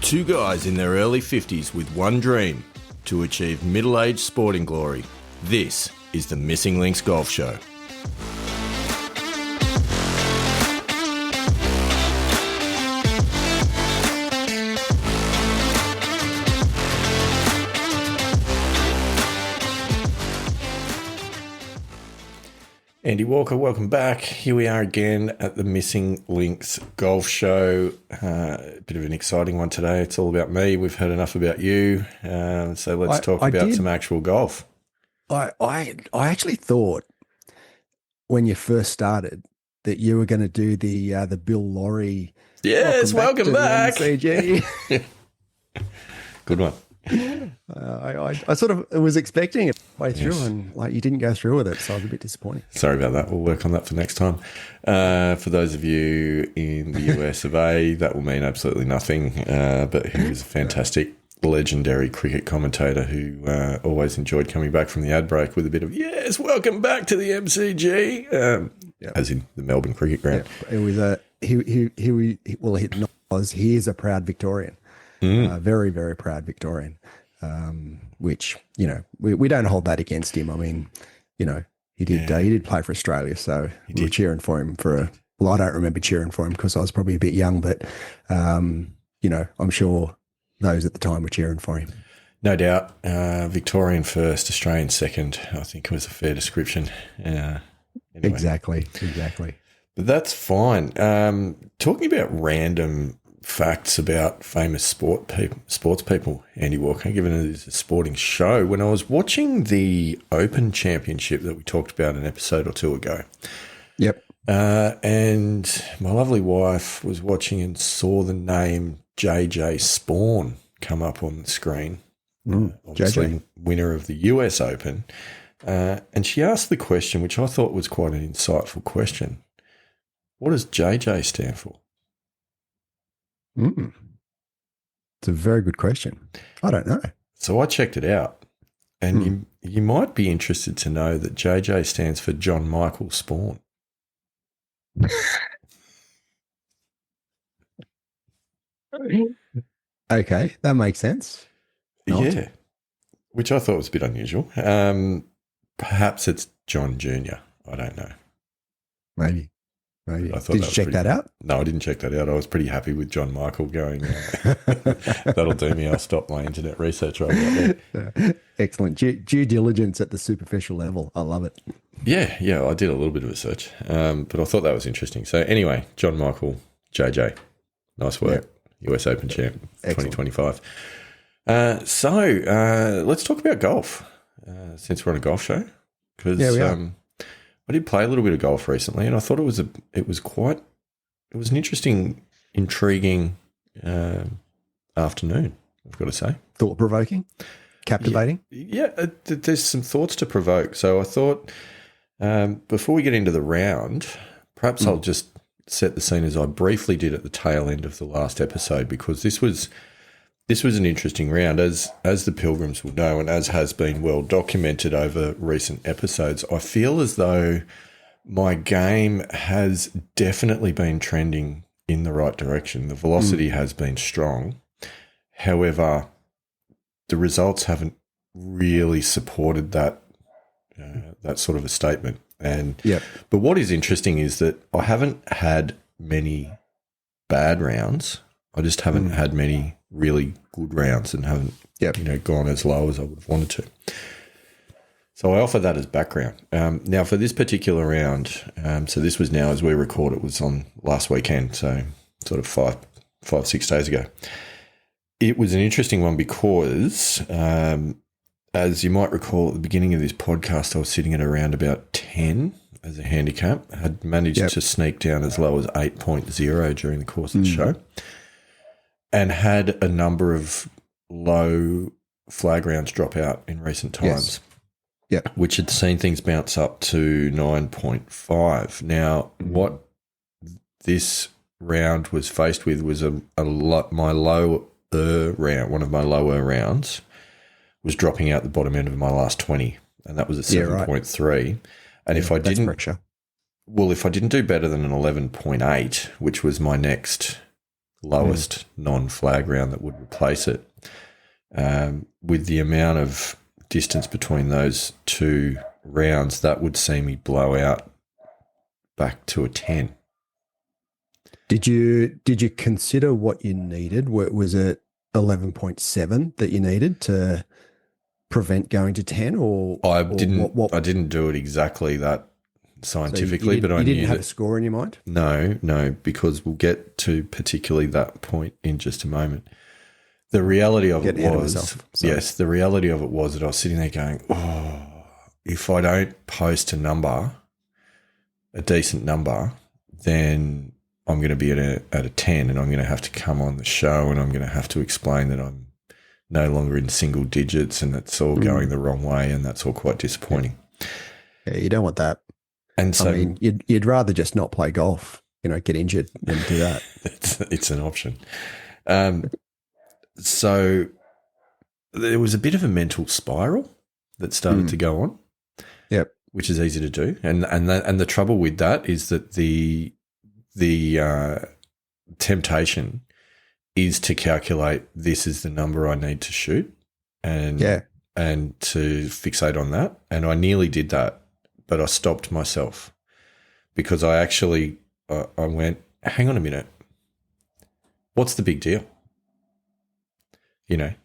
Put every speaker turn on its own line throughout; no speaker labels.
Two guys in their early 50s with one dream: to achieve middle-aged sporting glory. This is the Missing Links Golf Show. Andy Walker, welcome back. Here we are again at the Missing Links Golf Show. A bit of an exciting one today. It's all about me. We've heard enough about you. So let's talk about some actual golf.
I actually thought when you first started that you were going to do the Bill Lawry.
Yes, welcome back.
MCG.
Good one.
I sort of was expecting it way through, and you didn't go through with it, so I was a bit disappointed.
Sorry about that. We'll work on that for next time. For those of you in the US of A, that will mean absolutely nothing. But he was a fantastic, legendary cricket commentator who always enjoyed coming back from the ad break with a bit of "Yes, welcome back to the MCG," as in the Melbourne Cricket Ground.
Yeah, it was he is a proud Victorian. Very, very proud Victorian, which, we don't hold that against him. I mean, he did play for Australia, so we were cheering for him I don't remember cheering for him because I was probably a bit young, but, I'm sure those at the time were cheering for him.
No doubt. Victorian first, Australian second, I think it was a fair description. Anyway.
Exactly.
But that's fine. Talking about random facts about famous sports people, Andy Walker, given it is a sporting show. When I was watching the Open Championship that we talked about an episode or two ago, and my lovely wife was watching and saw the name JJ Spawn come up on the screen, obviously JJ. Winner of the US Open, and she asked the question, which I thought was quite an insightful question: what does JJ stand for?
It's a very good question. I don't know.
So I checked it out, and you might be interested to know that JJ stands for John Michael Spawn.
Okay, that makes sense.
Yeah, which I thought was a bit unusual. Perhaps it's John Jr. I don't know.
Maybe. Did you check that out?
No, I didn't check that out. I was pretty happy with John Michael going, that'll do me. I'll stop my internet research right there.
Excellent. Due diligence at the superficial level. I love it.
Yeah, I did a little bit of research, but I thought that was interesting. So anyway, John Michael, JJ, nice work. US Open champ, 2025. So let's talk about golf, since we're on a golf show. Because I did play a little bit of golf recently, and I thought it was an interesting, intriguing afternoon, I've got to say.
Thought-provoking? Captivating?
Yeah, there's some thoughts to provoke. So I thought before we get into the round, perhaps I'll just set the scene as I briefly did at the tail end of the last episode, because this was an interesting round, as the Pilgrims will know, and as has been well documented over recent episodes. I feel as though my game has definitely been trending in the right direction. The velocity has been strong. However, the results haven't really supported that sort of a statement. But what is interesting is that I haven't had many bad rounds. I just haven't had many really good rounds and haven't gone as low as I would have wanted to. So I offer that as background. Now for this particular round, so this was now as we record, it was on last weekend, so sort of 6 days ago. It was an interesting one because, as you might recall at the beginning of this podcast, I was sitting at around about 10 as a handicap. I had managed to sneak down as low as 8.0 during the course of the show, and had a number of low flag rounds drop out in recent times, which had seen things bounce up to 9.5. Now, what this round was faced with was my lower round. One of my lower rounds was dropping out the bottom end of my last 20, and that was a 7.3. And if I didn't do better than an 11.8, which was my next lowest non-flag round that would replace it. With the amount of distance between those two rounds, that would see me blow out back to a 10.
Did you consider what you needed? Was it 11.7 that you needed to prevent going to 10, or
I didn't do it exactly that scientifically,
so
but I
you
knew
didn't have a score in your mind?
No, because we'll get to particularly that point in just a moment. The reality of it was, yes, the reality of it was that I was sitting there going, oh, if I don't post a decent number, then I'm going to be at a 10, and I'm going to have to come on the show, and I'm going to have to explain that I'm no longer in single digits, and it's all going the wrong way, and that's all quite disappointing.
Yeah, you don't want that.
And so,
I mean, you'd rather just not play golf, get injured than do that.
it's an option. So there was a bit of a mental spiral that started to go on.
Yep.
Which is easy to do, and the trouble with that is that the temptation is to calculate, this is the number I need to shoot, and to fixate on that. And I nearly did that, but I stopped myself because I actually I went, hang on a minute, what's the big deal? It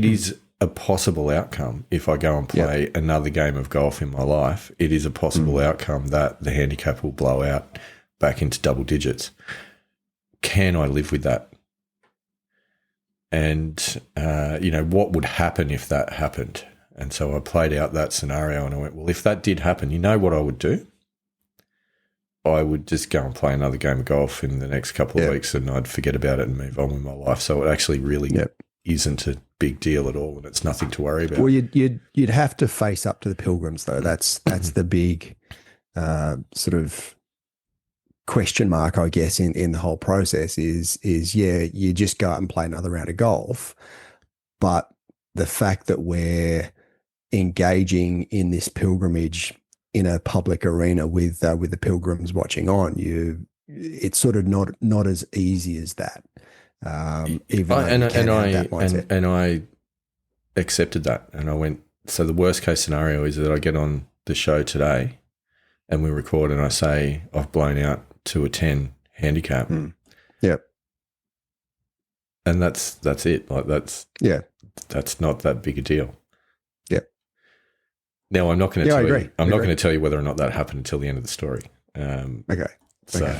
is a possible outcome if I go and play another game of golf in my life. It is a possible outcome that the handicap will blow out back into double digits. Can I live with that? And, what would happen if that happened? And so I played out that scenario, and I went, well, if that did happen, you know what I would do? I would just go and play another game of golf in the next couple of weeks, and I'd forget about it and move on with my life. So it actually really isn't a big deal at all, and it's nothing to worry about.
Well, you'd have to face up to the Pilgrims, though. That's the big sort of question mark, I guess, in the whole process is you just go out and play another round of golf, but the fact that we're engaging in this pilgrimage in a public arena with the pilgrims watching on, it's sort of not as easy as that.
And I accepted that, and I went, so the worst case scenario is that I get on the show today and we record, and I say I've blown out to a 10 handicap.
Yep.
And that's it. Like that's not that big a deal.
Yep.
Now I'm not going to tell you. I'm not
agree.
going to tell you whether or not that happened until the end of the story.
Okay.
So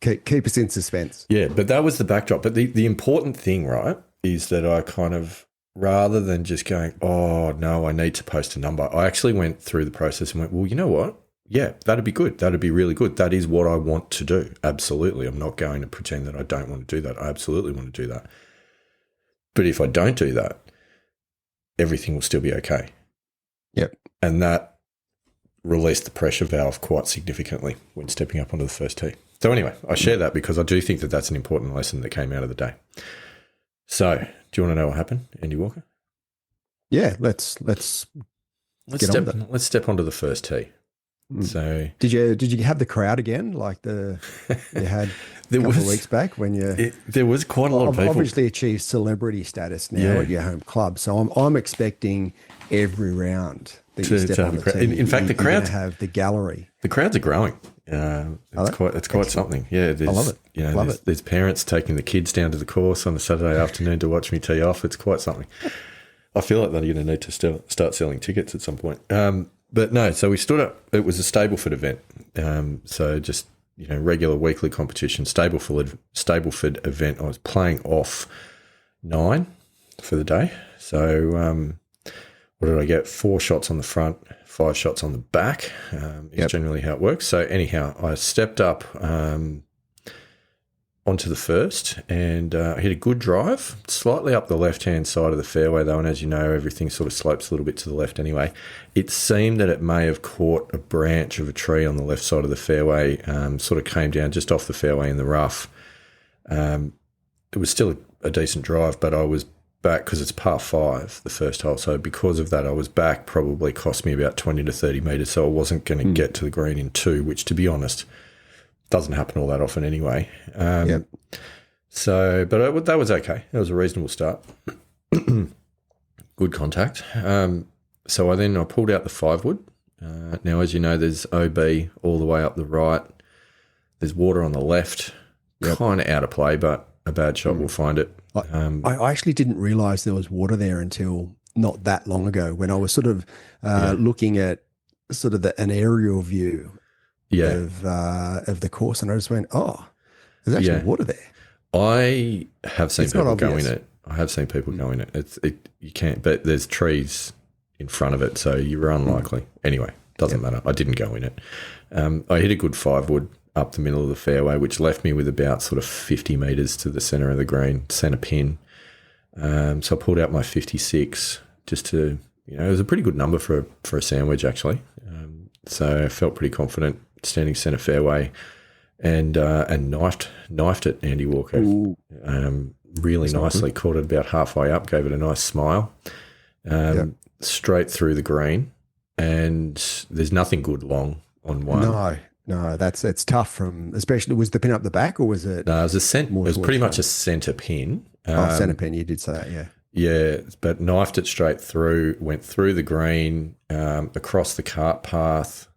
keep us in suspense.
Yeah, but that was the backdrop. But the important thing, right, is that I kind of, rather than just going, oh no, I need to post a number, I actually went through the process and went, well, you know what? Yeah, that'd be good. That'd be really good. That is what I want to do. Absolutely. I'm not going to pretend that I don't want to do that. I absolutely want to do that. But if I don't do that, everything will still be okay.
Yep.
And that released the pressure valve quite significantly when stepping up onto the first tee. So anyway, I share that because I do think that that's an important lesson that came out of the day. So do you want to know what happened, Andy Walker?
Yeah, let's
step onto the first tee. So
did you have the crowd again, like you had a couple of weeks back when
there was quite a lot of people.
Obviously achieved celebrity status now at your home club, so I'm expecting every round that you step on the tee.
In fact, the crowds
have the gallery.
The crowds are growing. It's quite something. Yeah,
I love it.
There's parents taking the kids down to the course on a Saturday afternoon to watch me tee off. It's quite something. I feel like they're going to need to start selling tickets at some point. But no, so we stood up. It was a Stableford event. So just, regular weekly competition, Stableford event. I was playing off 9 for the day. So what did I get? 4 shots on the front, 5 shots on the back is generally how it works. So anyhow, I stepped up onto the first and hit a good drive, slightly up the left-hand side of the fairway though, and as you know, everything sort of slopes a little bit to the left anyway. It seemed that it may have caught a branch of a tree on the left side of the fairway, sort of came down just off the fairway in the rough. It was still a decent drive, but I was back because it's par 5, the first hole. So because of that, I was back, probably cost me about 20 to 30 metres, so I wasn't going to get to the green in 2, which to be honest, doesn't happen all that often anyway. So, but that was okay. That was a reasonable start. Good contact. So I pulled out the 5-wood. Now, as you know, there's OB all the way up the right. There's water on the left. Yep. Kind of out of play, but a bad shot will find it.
I actually didn't realise there was water there until not that long ago when I was sort of looking at sort of an aerial view of the course, and I just went, oh, there's actually water there.
I have seen people go in it. I have seen people go in it. You can't, but there's trees in front of it, so you're unlikely. Anyway, doesn't matter. I didn't go in it. I hit a good 5-wood up the middle of the fairway, which left me with about sort of 50 metres to the centre of the green, centre pin. So I pulled out my 56 just to, it was a pretty good number for a sandwich actually. So I felt pretty confident standing centre fairway and knifed it, Andy Walker. Really nicely, caught it about halfway up, gave it a nice smile, straight through the green, and there's nothing good long on one.
No, it's tough from, especially, was the pin up the back or was it?
No, it was pretty much a centre pin.
Centre pin, you did say that, yeah.
Yeah, but knifed it straight through, went through the green, across the cart path.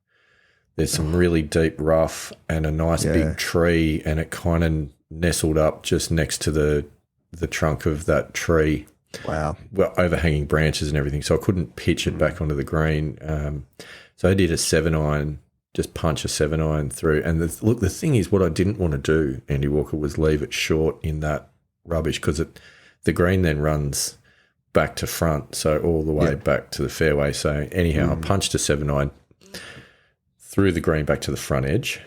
There's some really deep rough and a nice big tree, and it kind of nestled up just next to the trunk of that tree.
Wow.
Well, overhanging branches and everything, so I couldn't pitch it back onto the green. So I did a 7-iron, just punch a 7-iron through. And the thing is, what I didn't want to do, Andy Walker, was leave it short in that rubbish, because the green then runs back to front, so all the way back to the fairway. So anyhow, I punched a 7-iron through the green back to the front edge.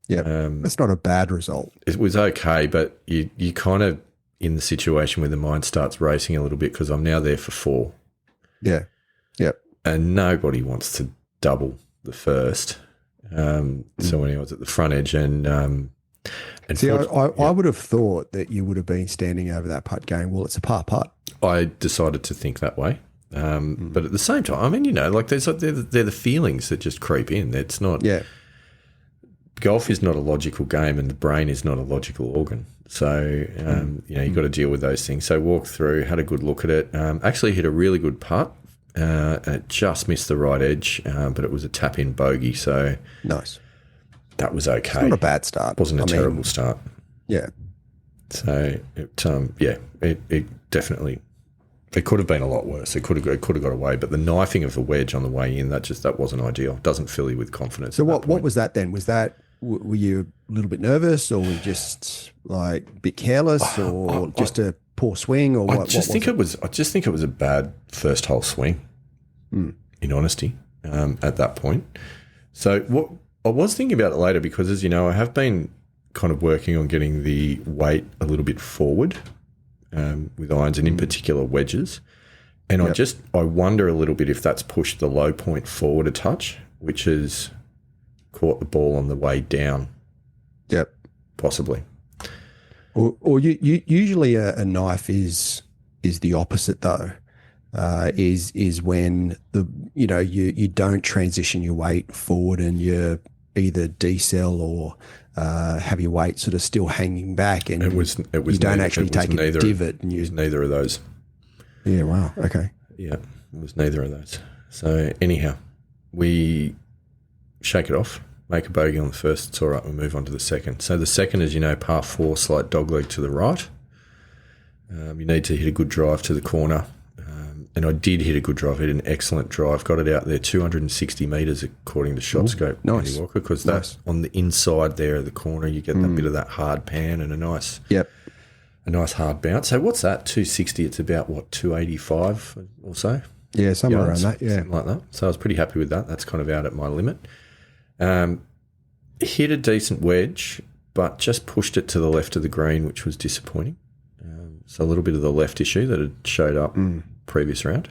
Yeah, that's not a bad result.
It was okay, but you kind of in the situation where the mind starts racing a little bit, because I'm now there for 4.
Yeah, yep.
And nobody wants to double the first. So when I was at the front edge and
see, I would have thought that you would have been standing over that putt going, well, it's a par putt.
I decided to think that way. But at the same time, I mean, like they're the feelings that just creep in. It's not. Yeah. Golf is not a logical game, and the brain is not a logical organ. So you've got to deal with those things. So walked through, had a good look at it. Actually hit a really good putt. And it just missed the right edge, but it was a tap-in bogey. So
nice.
That was okay.
It's not a bad start.
It wasn't a terrible start.
Yeah.
So it definitely. It could have been a lot worse. It could have got away, but the knifing of the wedge on the way in, that wasn't ideal. It doesn't fill you with confidence.
So what was that then? Was that, were you a little bit nervous, or were you just like a bit careless, or just a poor swing, or what? I just think it was a bad first hole swing. In honesty, at that point. So what I was thinking about it later, because as you know, I have been kind of working on getting the weight a little bit forward. With irons and in particular wedges. And I wonder a little bit if that's pushed the low point forward a touch, which has caught the ball on the way down. Yep.
Possibly.
Or usually a knife is the opposite though. Is when you don't transition your weight forward, and you're either decel or have your weight sort of still hanging back, and you don't actually take a divot. And it was
neither of those.
Yeah, wow, okay.
Yeah, it was neither of those. So anyhow, we shake it off, make a bogey on the first, it's all right, we move on to the second. So the second, as you know, par 4, slight dogleg to the right. You need to hit a good drive to the corner. And I did hit a good drive, hit an excellent drive, got it out there 260 metres according to ShotScope.
Nice.
Walker, because that's on the inside there of the corner, you get that bit of that hard pan and a nice hard bounce. So what's that, 260? It's about, 285 or so?
Yeah, somewhere around that, yeah.
Something like that. So I was pretty happy with that. That's kind of out at my limit. Hit a decent wedge, but just pushed it to the left of the green, which was disappointing. So a little bit of the left issue that had showed up previous round.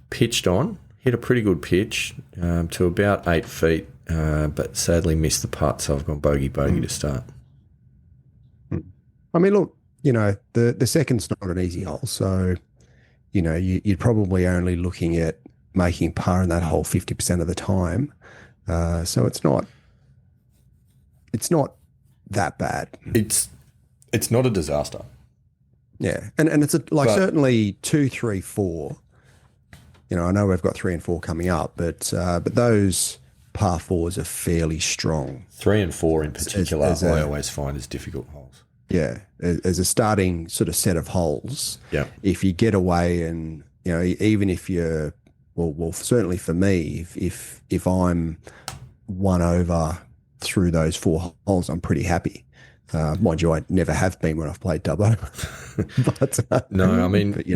Pitched on, hit a pretty good pitch to about 8 feet, but sadly missed the putt, so I've gone bogey to start.
I mean, look, the second's not an easy hole, so, you're probably only looking at making par in that hole 50% of the time. So it's not that bad.
It's not a disaster.
Yeah, and it's certainly 2, 3, 4. I know we've got 3 and 4 coming up, but those par fours are fairly strong.
3 and 4 in particular, I always find as difficult holes.
Yeah, as a starting sort of set of holes.
Yeah.
If you get away, and even if you're, well, certainly for me, if I'm 1 over through those 4 holes, I'm pretty happy. Mind you, I never have been when I've played Dubbo. But
no, I mean,
but,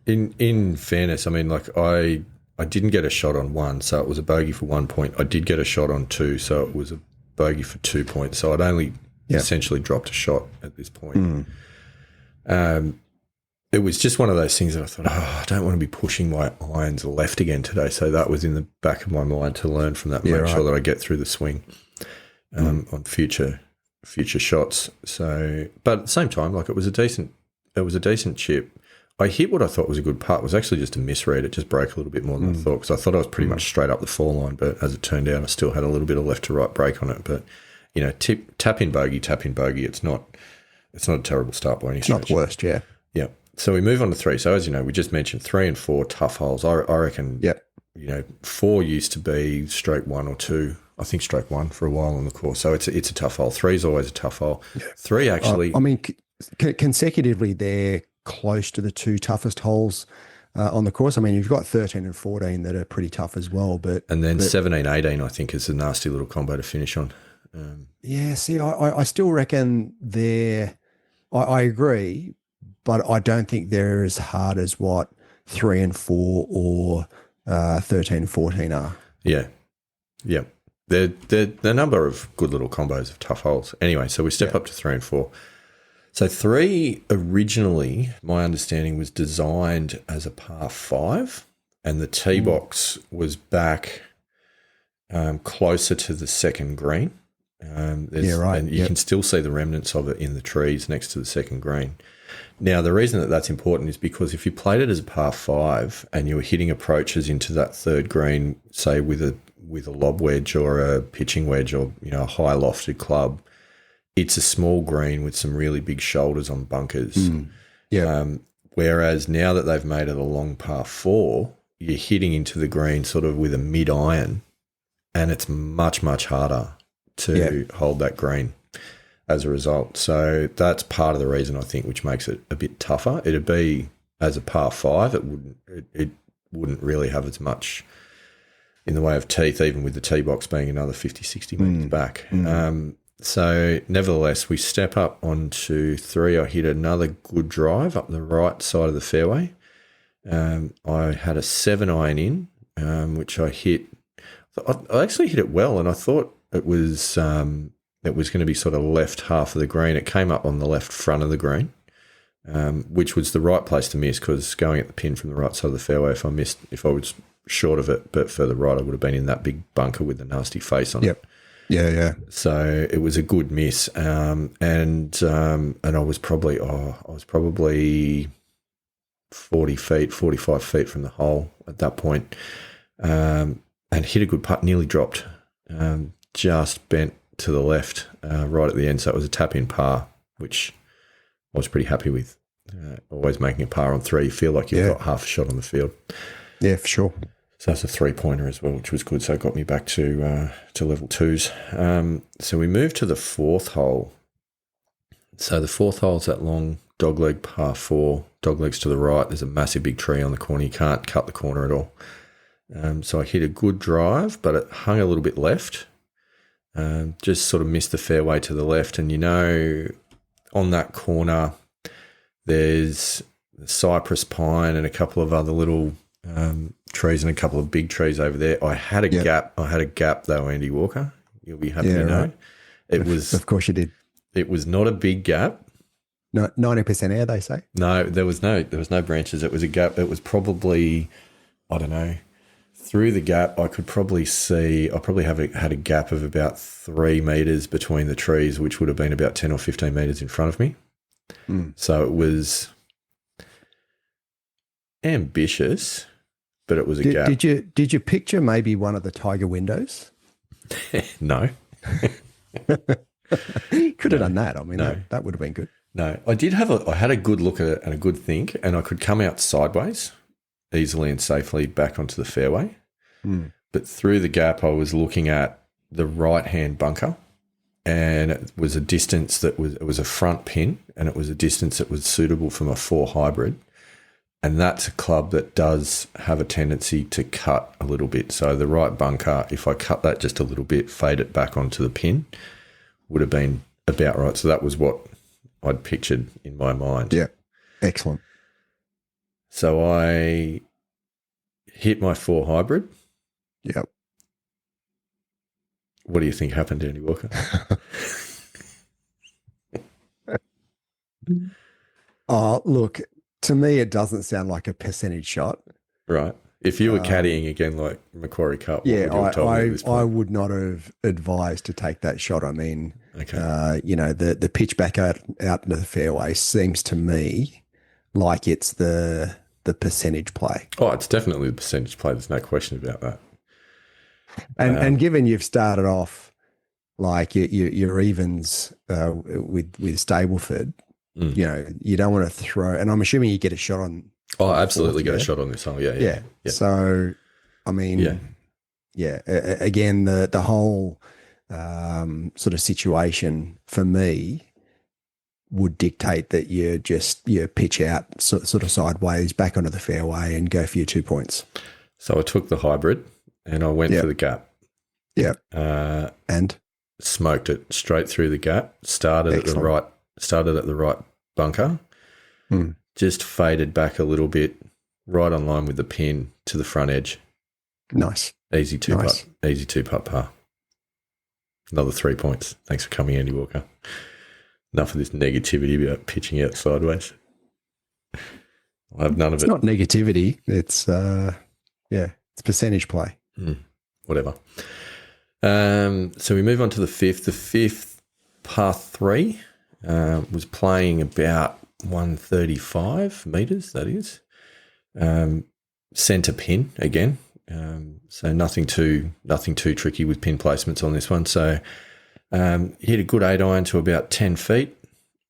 in fairness, I mean, like I didn't get a shot on 1, so it was a bogey for 1 point. I did get a shot on 2, so it was a bogey for 2 points. So I'd only essentially dropped a shot at this point. It was just one of those things that I thought, I don't want to be pushing my irons left again today. So that was in the back of my mind to learn from that, make sure that I get through the swing on future shots. So, but at the same time, like it was a decent chip. I hit what I thought was a good putt. It was actually just a misread. It just broke a little bit more than I thought, because I thought I was pretty much straight up the 4 line, but as it turned out, I still had a little bit of left to right break on it. But tap in bogey. It's not a terrible start by any stretch.
Not the worst, yeah.
Yeah. So we move on to 3. So as you know, we just mentioned 3 and 4 tough holes. I reckon.
Yep.
4 used to be stroke 1 or 2. I think stroke 1 for a while on the course. So it's a tough hole. 3 is always a tough hole. Yeah. 3 actually.
I mean, consecutively, they're close to the 2 toughest holes on the course. I mean, you've got 13 and 14 that are pretty tough as well.
And then 17, 18, I think, is a nasty little combo to finish on.
Yeah, see, I still reckon I agree, but I don't think they're as hard as what 3 and 4 or 13 and 14 are.
Yeah. Yeah. They're a number of good little combos of tough holes. Anyway, so we step up to 3 and 4. So 3 originally, my understanding, was designed as a par 5, and the tee box was back closer to the second green. And you can still see the remnants of it in the trees next to the second green. Now, the reason that that's important is because if you played it as a par 5 and you were hitting approaches into that third green, say with a lob wedge or a pitching wedge or a high lofted club, it's a small green with some really big shoulders on bunkers. Whereas now that they've made it a long par 4, you're hitting into the green sort of with a mid iron, and it's much, much harder to hold that green as a result. So that's part of the reason, I think, which makes it a bit tougher. It'd be as a par 5, it wouldn't really have as much in the way of teeth, even with the tee box being another 50, 60 metres back. So nevertheless, we step up onto 3. I hit another good drive up the right side of the fairway. I had a 7 iron in, which I hit. I actually hit it well, and I thought it was going to be sort of left half of the green. It came up on the left front of the green, which was the right place to miss, because going at the pin from the right side of the fairway, if I was short of it but further right, I would have been in that big bunker with the nasty face on it.
Yeah.
So it was a good miss, and I was probably 40 feet, 45 feet from the hole at that point, and hit a good putt. Nearly dropped, just bent to the left right at the end. So it was a tap in par, which I was pretty happy with. Always making a par on 3, you feel like you've got half a shot on the field. Yeah,
for sure.
So that's a 3-pointer as well, which was good. So it got me back to level 2s. So we moved to the 4th hole. So the 4th hole is that long dogleg par 4, doglegs to the right. There's a massive big tree on the corner. You can't cut the corner at all. So I hit a good drive, but it hung a little bit left. Just sort of missed the fairway to the left. And, on that corner, there's the cypress pine and a couple of other little trees and a couple of big trees over there. I had a gap. I had a gap though, Andy Walker. You'll be happy to know. Right. It was,
of course, you did.
It was not a big gap.
No, 90% air, they say.
No, there was no branches. It was a gap. It was probably, I don't know, through the gap. I could probably see. I probably had a gap of about 3 meters between the trees, which would have been about 10 or 15 meters in front of me. So it was ambitious, but it was a gap.
Did you picture maybe one of the Tiger windows?
No.
Could have done that. I mean, that would have been good.
No, I had a good look at it and a good think, and I could come out sideways easily and safely back onto the fairway. But through the gap, I was looking at the right-hand bunker, and it was a distance it was a front pin, and it was a distance that was suitable for my 4 hybrid. And that's a club that does have a tendency to cut a little bit. So the right bunker, if I cut that just a little bit, fade it back onto the pin, would have been about right. So that was what I'd pictured in my mind.
Yeah, excellent.
So I hit my 4 hybrid.
Yep.
What do you think happened, Andy Walker?
Oh, look, to me, it doesn't sound like a percentage shot.
Right. If you were caddying again like Macquarie Cup, what would you have told me at this point?
I would not have advised to take that shot. I mean,
okay.
The pitch back out into the fairway seems to me like it's the percentage play.
Oh, it's definitely the percentage play. There's no question about that.
And given you've started off like your evens with Stableford, you don't want to throw. And I'm assuming you get a shot on.
Oh, absolutely get a shot on this hole. Yeah.
So, I mean, again, the whole sort of situation for me would dictate that you pitch out sort of sideways back onto the fairway and go for your 2 points.
So I took the hybrid and I went for the gap.
Yeah.
And smoked it straight through the gap. Started at the right bunker. Just faded back a little bit, right on line with the pin to the front edge.
Nice.
Easy two putt par. Another 3 points. Thanks for coming, Andy Walker. Enough of this negativity about pitching out sideways. I'll have none of it.
It's not negativity. It's it's percentage play.
Whatever. So we move on to the fifth. The fifth, par 3, was playing about 135 metres, that is. Centre pin again. So nothing too tricky with pin placements on this one. So hit a good 8-iron to about 10 feet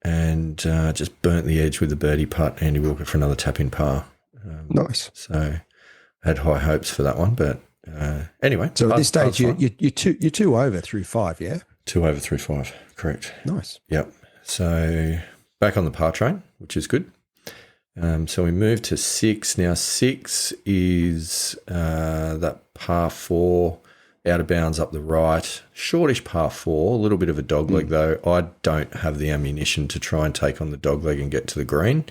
and just burnt the edge with a birdie putt. Andy Walker for another tap-in par.
Nice.
So I had high hopes for that one, but anyway.
So at this stage, you're 2 over through 5, yeah?
2 over through 5, correct.
Nice.
Yep. So back on the par train, which is good. So we move to 6. Now 6 is that par 4 out of bounds up the right. Shortish par 4, a little bit of a dogleg though. I don't have the ammunition to try and take on the dogleg and get to the green.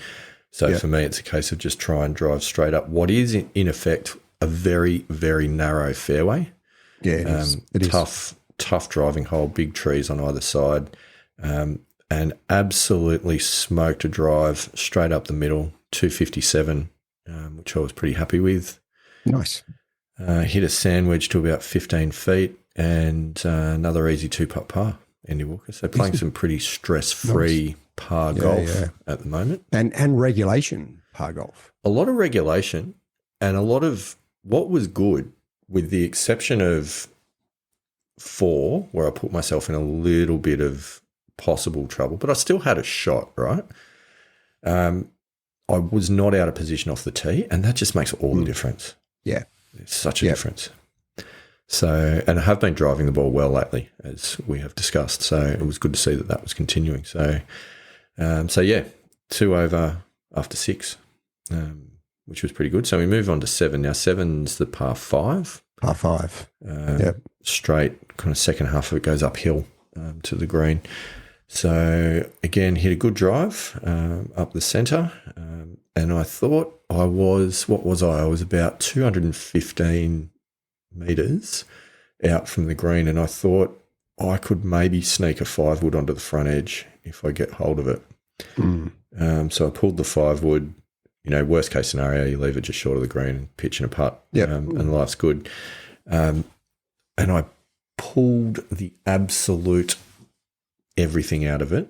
So for me, it's a case of just try and drive straight up what is in effect a very, very narrow fairway.
Yeah, it is. It
Tough driving hole, big trees on either side. And absolutely smoked a drive straight up the middle, 257, which I was pretty happy with.
Nice.
Hit a sandwich to about 15 feet and another easy 2-putt par, Andy Walker. So playing some pretty stress-free par golf at the moment.
And regulation par golf.
A lot of regulation and a lot of what was good, with the exception of 4, where I put myself in a little bit of possible trouble, but I still had a shot, right? I was not out of position off the tee, and that just makes all the difference.
Yeah.
It's such a difference. So, and I have been driving the ball well lately, as we have discussed, so it was good to see that was continuing. So, 2 over after 6, which was pretty good. So we move on to 7. Now 7's the par 5.
Par 5.
Straight, kind of second half of it goes uphill to the green. So again, hit a good drive up the centre, and I thought I was about 215 metres out from the green, and I thought I could maybe sneak a 5-wood onto the front edge if I get hold of it. So I pulled the 5-wood. Worst case scenario, you leave it just short of the green and pitch in a putt, and life's good. And I pulled the absolute everything out of it.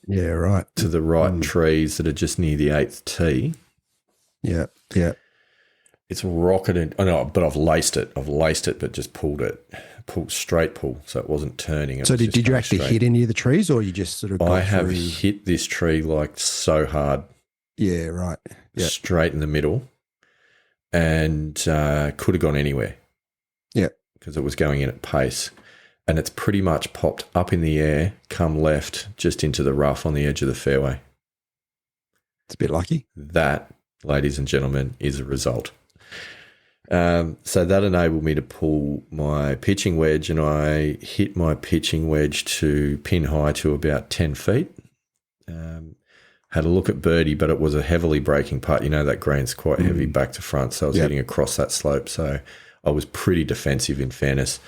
Yeah, right.
To the right trees that are just near the 8th tee.
Yeah.
It's rocketed. Oh no, but I've laced it. But just straight pull, so it wasn't turning.
So did you actually hit any of the trees, or you just sort of?
I have hit this tree like so hard.
Yeah, right. Yeah,
straight in the middle, and could have gone anywhere.
Yeah,
because it was going in at pace, and it's pretty much popped up in the air, come left, just into the rough on the edge of the fairway.
It's a bit lucky.
That, ladies and gentlemen, is a result. So that enabled me to pull my pitching wedge, and I hit my pitching wedge to pin high to about 10 feet. Had a look at birdie, but it was a heavily braking putt. You know, that green's quite heavy back to front, so I was hitting across that slope. So I was pretty defensive, in fairness.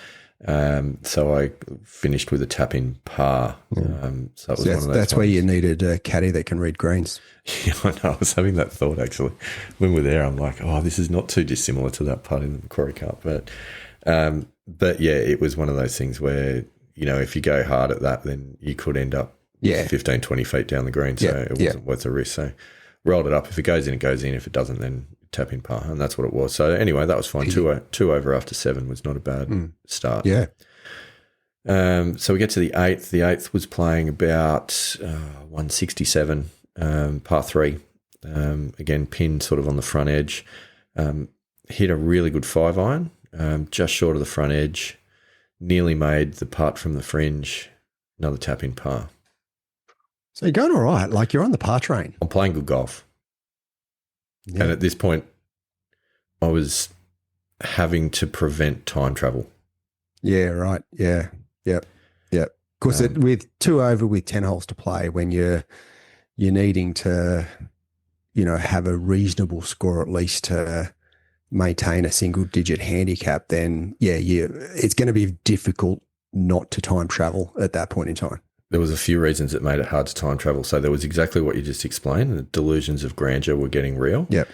So I finished with a tap-in par. So it was one of those
that's where you needed a caddy that can read greens.
Yeah, I know. I was having that thought, actually. When we're there, I'm like, oh, this is not too dissimilar to that putt in the Macquarie Cup. But yeah, it was one of those things where, you know, if you go hard at that, then you could end up 15, 20 feet down the green. So it wasn't worth the risk. So rolled it up. If it goes in, it goes in. If it doesn't, then tap in par. And that's what it was. So anyway, that was fine. Two over after 7 was not a bad start.
Yeah.
So we get to the 8th. The 8th was playing about 167, par 3. Again, pinned sort of on the front edge. Hit a really good 5-iron, just short of the front edge. Nearly made the putt from the fringe. Another tap in par.
So you're going all right. Like, you're on the par train.
I'm playing good golf. Yeah. And at this point, I was having to prevent time travel.
Yeah, right. Yeah. Yep. Of course, with 2 over with 10 holes to play, when you're needing to, you know, have a reasonable score at least to maintain a single-digit handicap, then it's going to be difficult not to time travel at that point in time.
There was a few reasons that made it hard to time travel. So there was exactly what you just explained. The delusions of grandeur were getting real.
Yep.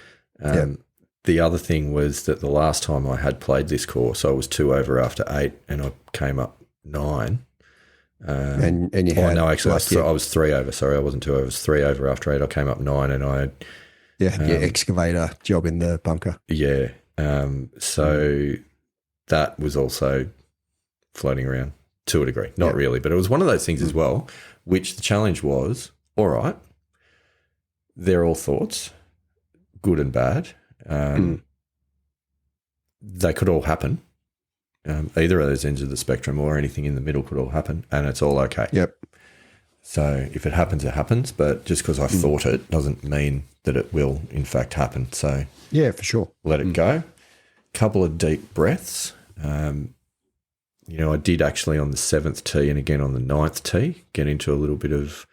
The other thing was that the last time I had played this course, I was 2 over after 8, and I came up 9.
And you had...
no, actually, I was 3 over. Sorry, I wasn't 2 over. I was 3 over after 8. I came up 9, and I...
Yeah, your excavator job in the bunker.
Yeah. So that was also floating around. To a degree, not really, but it was one of those things as well, which the challenge was, all right, they're all thoughts, good and bad. They could all happen. Either of those ends of the spectrum or anything in the middle could all happen, and it's all okay.
Yep.
So if it happens, it happens, but just because I thought it doesn't mean that it will, in fact, happen. So
yeah, for sure.
Let it go. Couple of deep breaths. You know, I did actually on the 7th tee and again on the 9th tee get into a little bit of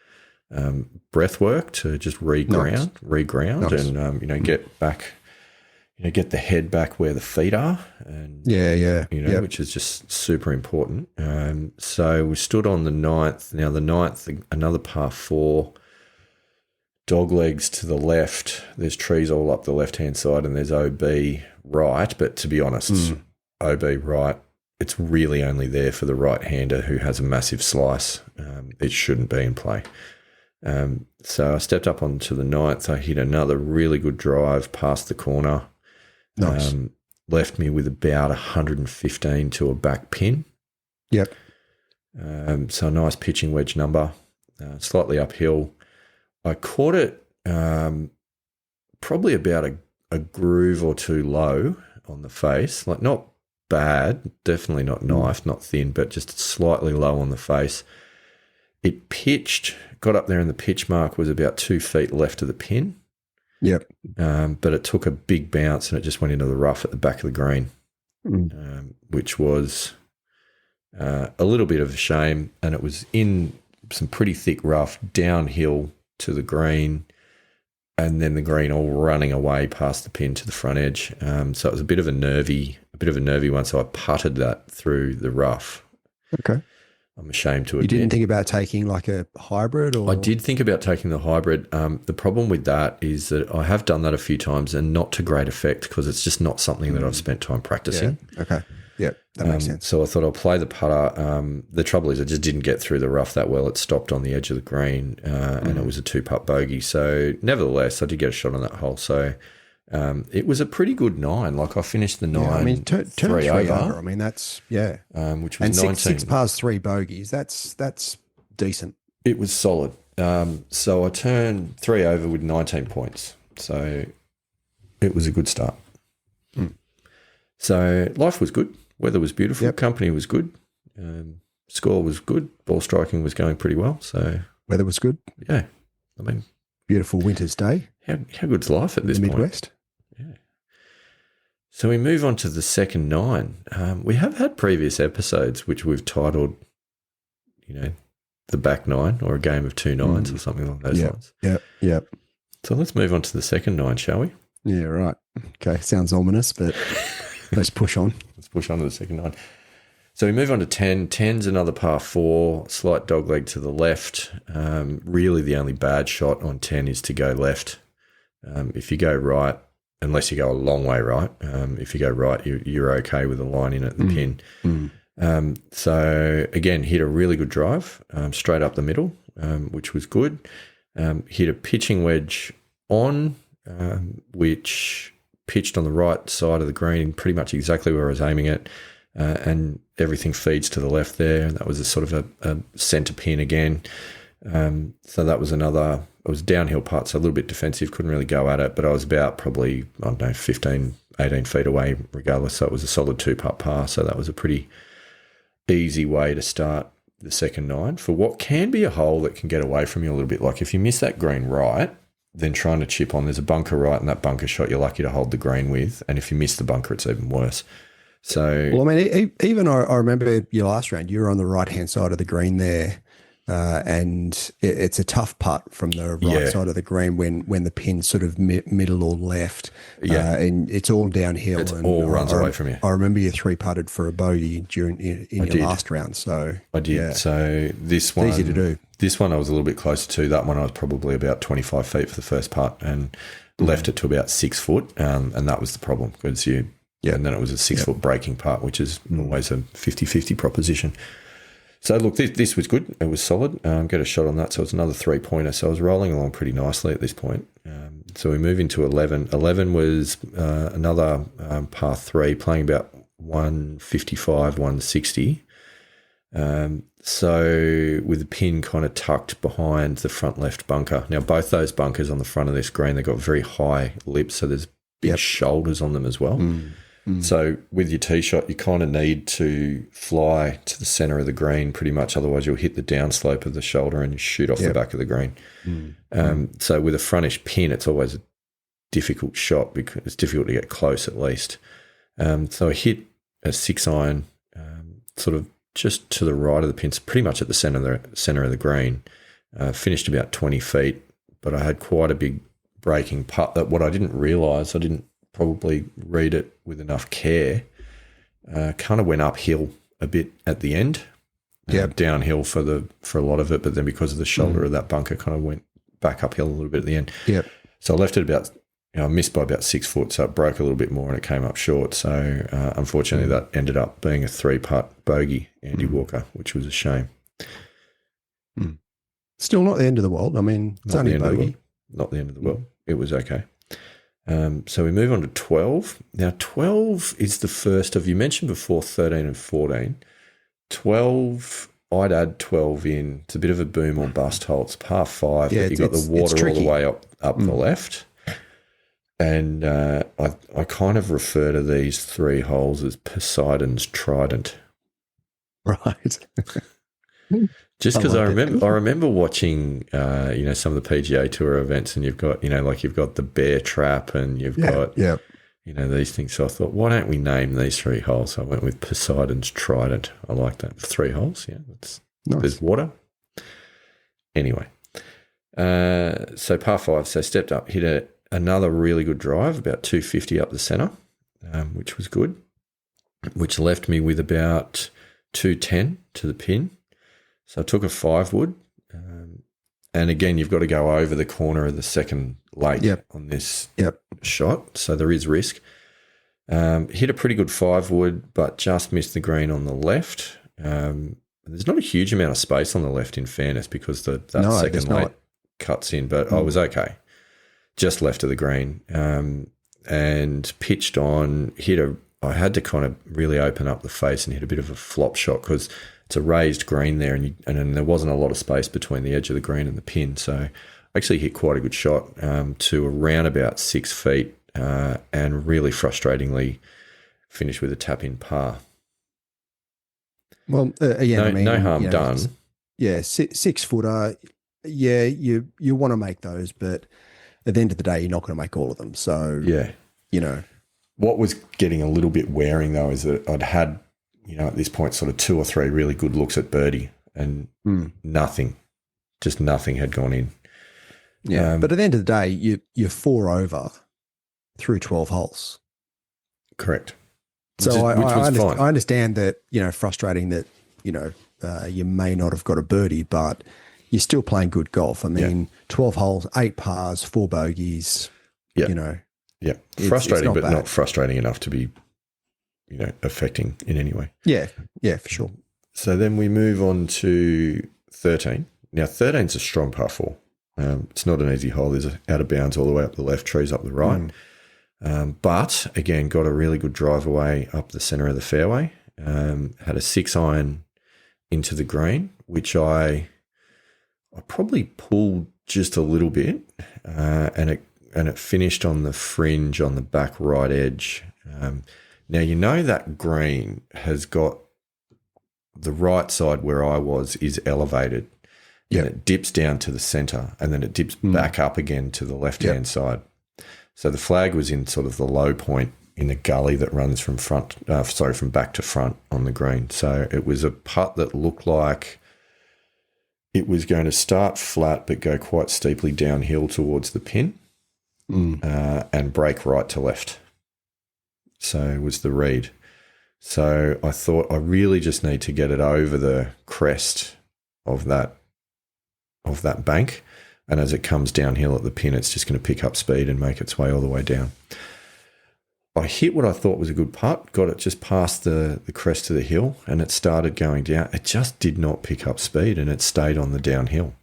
breath work to just reground and, you know, get back, you know, get the head back where the feet are. And, you know, which is just super important. So we stood on the 9th. Now the 9th, another par 4, dog legs to the left. There's trees all up the left-hand side and there's OB right. But to be honest, OB right, it's really only there for the right-hander who has a massive slice. It shouldn't be in play. So I stepped up onto the 9th. I hit another really good drive past the corner.
Nice.
Left me with about 115 to a back pin.
Yep.
So a nice pitching wedge number, slightly uphill. I caught it probably about a groove or two low on the face, like not bad, definitely not knifed, not thin, but just slightly low on the face. It pitched, got up there and the pitch mark was about 2 feet left of the pin.
Yep.
But it took a big bounce and it just went into the rough at the back of the green, which was a little bit of a shame. And it was in some pretty thick rough downhill to the green, and then the green all running away past the pin to the front edge. So it was a bit of a nervy one. So I putted that through the rough.
Okay.
I'm ashamed to admit.
You didn't think about taking like a hybrid? Or?
I did think about taking the hybrid. The problem with that is that I have done that a few times and not to great effect because it's just not something that I've spent time practicing.
Yeah. Okay. Yeah, that makes sense.
So I thought I'll play the putter. The trouble is I just didn't get through the rough that well. It stopped on the edge of the green and it was a 2-putt bogey. So nevertheless, I did get a shot on that hole. So It was a pretty good 9. Like I finished the 9
I mean, turn
three over.
I mean, that's, yeah.
Which was
And
19.
six pars, 3 bogeys. That's decent.
It was solid. So I turned 3 over with 19 points. So it was a good start. So life was good. Weather was beautiful.
Yep.
Company was good. Score was good. Ball striking was going pretty well. So
Weather was good.
yeah, I mean,
Beautiful winter's day
how good's life at
in
this
the
point?
Midwest.
Yeah. So we move on to the second 9. We have had previous episodes which we've titled, the back 9 or a game of 2 9s or something along those lines.
Yep.
So let's move on to the second 9, shall we?
Yeah, right. Okay, sounds ominous, but let's push on.
Let's push on to the second 9. So we move on to 10. 10's another par 4, slight dogleg to the left. Really the only bad shot on 10 is to go left. If you go right, unless you go a long way right, if you go right, you're okay with a line in at the pin. So again, hit a really good drive, straight up the middle, which was good. Hit a pitching wedge on, which pitched on the right side of the green, pretty much exactly where I was aiming it, and everything feeds to the left there. That was a sort of a centre pin again. So that was another. It was downhill putt, so a little bit defensive, couldn't really go at it, but I was about probably, 15, 18 feet away regardless, so it was a solid 2-putt par, so that was a pretty easy way to start the second 9 for what can be a hole that can get away from you a little bit. Like if you miss that green right, then trying to chip on, there's a bunker right, and that bunker shot you're lucky to hold the green with, and if you miss the bunker, it's even worse. So,
Well, I mean, even I remember your last round, you were on the right-hand side of the green there, and it's a tough putt from the right side of the green when the pin's sort of middle or left, and it's all downhill.
It
and
all runs away from you.
I remember you 3-putted for a bogey in your last round. So
I did.
Yeah.
So this one,
easy to do.
This one I was a little bit closer to. That one I was probably about 25 feet for the first putt and left it to about 6 foot, and that was the problem because and then it was a 6 foot breaking putt, which is always a 50-50 proposition. So look, this was good. It was solid. Get a shot on that. So it's another 3-pointer. So I was rolling along pretty nicely at this point. So we move into 11. 11 was another par 3, playing about 155, 160. So with the pin kind of tucked behind the front left bunker. Now, both those bunkers on the front of this green, they've got very high lips, so there's big shoulders on them as well. So with your tee shot, you kind of need to fly to the centre of the green pretty much, otherwise you'll hit the downslope of the shoulder and you shoot off the back of the green. So with a frontish pin, it's always a difficult shot because it's difficult to get close at least. So I hit a 6-iron sort of just to the right of the pin, pretty much at the centre of the green. Finished about 20 feet, but I had quite a big breaking putt that what I didn't realise, I didn't probably read it with enough care, kind of went uphill a bit at the end, downhill for a lot of it, but then because of the shoulder of that bunker kind of went back uphill a little bit at the end. So I left it about, I missed by about 6 foot, so it broke a little bit more and it came up short. So unfortunately that ended up being a 3-putt bogey, Andy Walker, which was a shame.
Still not the end of the world. I mean, it's only a bogey.
Not the end of the world. It was okay. So we move on to 12. Now, 12 is the first of, you mentioned before 13 and 14. 12, I'd add 12 in. It's a bit of a boom or bust hole. It's par 5, but you've got the water all the way up the left. And I kind of refer to these 3 holes as Poseidon's trident.
Right.
Just because I remember watching, some of the PGA Tour events, and you've got, you've got the bear trap, and you've got, these things. So I thought, why don't we name these 3 holes? So I went with Poseidon's trident. I like that. 3 holes, nice. There's water. Anyway, so par 5. So stepped up, hit another really good drive, about 250 up the centre, which was good, which left me with about 210 to the pin. So I took a 5-wood, and again, you've got to go over the corner of the second lake on this shot, so there is risk. Hit a pretty good 5-wood, but just missed the green on the left. There's not a huge amount of space on the left, in fairness, because that second lake cuts in, but I was okay. Just left of the green. and pitched on, I had to kind of really open up the face and hit a bit of a flop shot because it's a raised green there, and there wasn't a lot of space between the edge of the green and the pin. So I actually hit quite a good shot to around about 6 feet and really frustratingly finished with a tap-in par.
Well, again,
no harm done.
Yeah, 6-footer. Yeah, you want to make those, but at the end of the day, you're not going to make all of them. So,
yeah, what was getting a little bit wearing though is that I'd had, at this point, sort of 2 or 3 really good looks at birdie, and nothing had gone in.
Yeah, but at the end of the day, you're 4 over through 12 holes.
Correct.
So I understand that, frustrating that, you may not have got a birdie, but you're still playing good golf. I mean, 12 holes, 8 pars, 4 bogeys,
Yeah. Frustrating, but not frustrating enough to be, affecting in any way.
Yeah, for sure.
So then we move on to 13. Now, 13's a strong par 4. It's not an easy hole. There's out of bounds all the way up the left, trees up the right. But again, got a really good drive away up the centre of the fairway. Had a 6-iron into the green, which I probably pulled just a little bit, and it finished on the fringe on the back right edge. Now that green has got the right side where I was is elevated. And it dips down to the centre, and then it dips back up again to the left-hand side. So the flag was in sort of the low point in the gully that runs from back to front on the green. So it was a putt that looked like it was going to start flat but go quite steeply downhill towards the pin and break right to left. So was the read. So I thought I really just need to get it over the crest of that bank. And as it comes downhill at the pin, it's just going to pick up speed and make its way all the way down. I hit what I thought was a good putt, got it just past the crest of the hill, and it started going down. It just did not pick up speed, and it stayed on the downhill.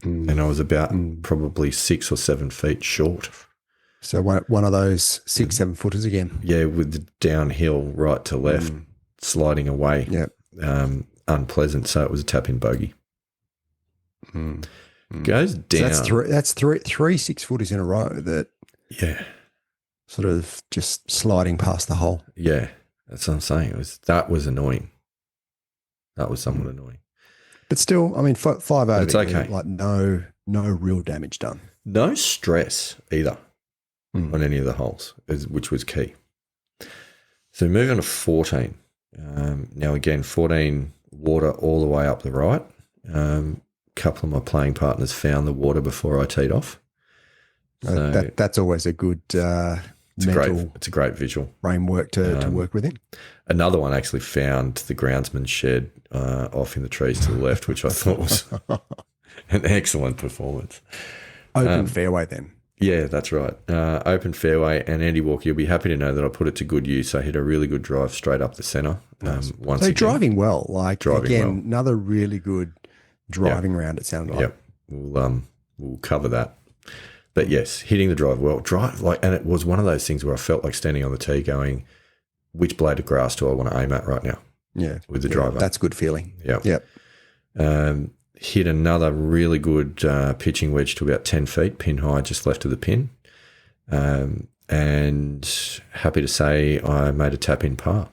And I was about probably 6 or 7 feet short.
So one of those 6-7 footers again.
Yeah, with the downhill right to left sliding away.
Yep.
Unpleasant. So it was a tap-in bogey. Goes down.
So that's three 6-footers in a row that sort of just sliding past the hole.
Yeah, that's what I'm saying. That was annoying. That was somewhat annoying.
But still, I mean, 5 over.
It's okay.
Like no real damage done.
No stress either on any of the holes, which was key. So moving on to 14. Now again, 14 water all the way up the right. Couple of my playing partners found the water before I teed off.
So that's always a good
it's a great visual
framework to work within.
Another one actually found the groundsman's shed off in the trees to the left, which I thought was an excellent performance.
Open fairway then.
Yeah, that's right. Open fairway, and Andy Walker, you'll be happy to know that I put it to good use. I hit a really good drive straight up the centre. Once again.
Driving well, another really good driving round, it sounded like.
Yep. We'll cover that. But yes, hitting the drive well. And it was one of those things where I felt like standing on the tee going, which blade of grass do I want to aim at right now? Yeah. With the driver.
That's a good feeling.
Yeah. Yep. Hit another really good pitching wedge to about 10 feet, pin high, just left of the pin. And happy to say I made a tap-in par.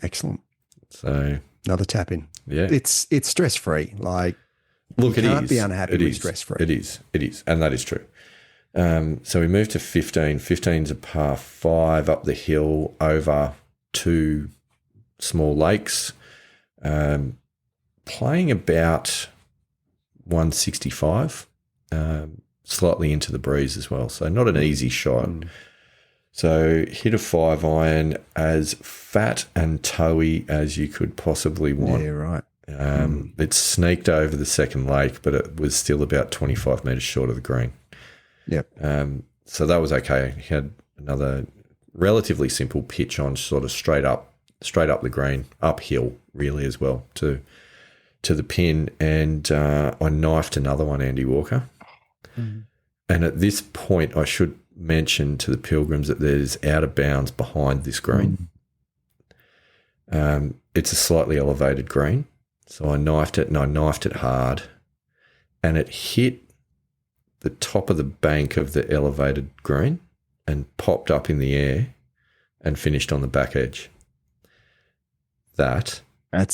Excellent.
So
another tap-in.
Yeah.
It's stress-free. Like,
look,
you can't be unhappy with stress-free.
It is. And that is true. So we moved to 15. 15's a par 5 up the hill over 2 small lakes. Playing about 165, slightly into the breeze as well. So not an easy shot. So hit a 5-iron as fat and toey as you could possibly want.
Yeah, right.
It sneaked over the second lake, but it was still about 25 metres short of the green.
Yep.
So that was okay. He had another relatively simple pitch on sort of straight up the green, uphill really as well to the pin, and I knifed another one, Andy Walker. And at this point, I should mention to the pilgrims that there's out of bounds behind this green. It's a slightly elevated green. So I knifed it, and I knifed it hard, and it hit the top of the bank of the elevated green and popped up in the air and finished on the back edge. That's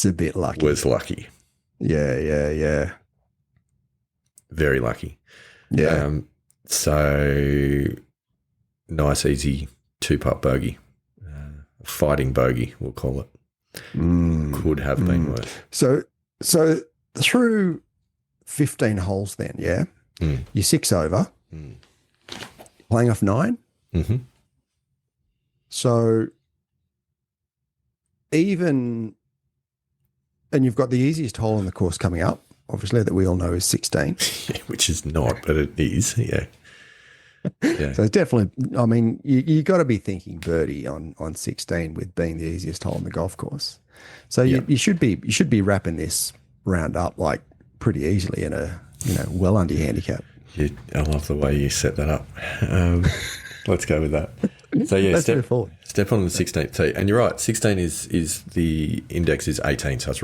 a bit lucky.
Was lucky.
Yeah.
Very lucky.
Yeah.
So nice, easy 2-putt bogey. Fighting bogey, we'll call it. Could have been worse.
So through 15 holes then, yeah? You're 6 over, playing off 9.
Mm-hmm.
So and you've got the easiest hole on the course coming up, obviously, that we all know is 16.
Which is not, but it is, yeah. Yeah.
So it's definitely, I mean, you got to be thinking birdie on 16 with being the easiest hole on the golf course. So you should be wrapping this round up like pretty easily in a well under your handicap.
I love the way you set that up. Let's go with that. So step on the 16th tee, and you're right. 16 is the index is 18, so it's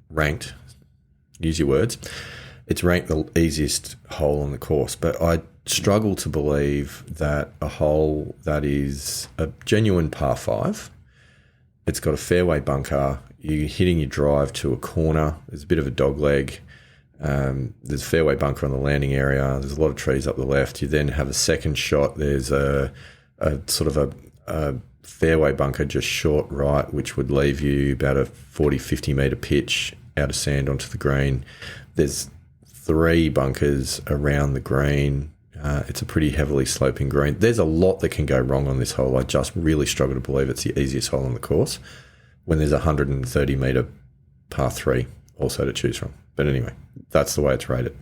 ranked. Use your words. It's ranked the easiest hole on the course, but I struggle to believe that a hole that is a genuine par 5. It's got a fairway bunker. You're hitting your drive to a corner. There's a bit of a dog leg. There's a fairway bunker on the landing area. There's a lot of trees up the left. You then have a second shot. There's a sort of a fairway bunker just short right, which would leave you about a 40, 50 metre pitch out of sand onto the green. There's 3 bunkers around the green. It's a pretty heavily sloping green. There's a lot that can go wrong on this hole. I just really struggle to believe it's the easiest hole on the course when there's a 130 metre par 3 also to choose from. But anyway, that's the way it's rated.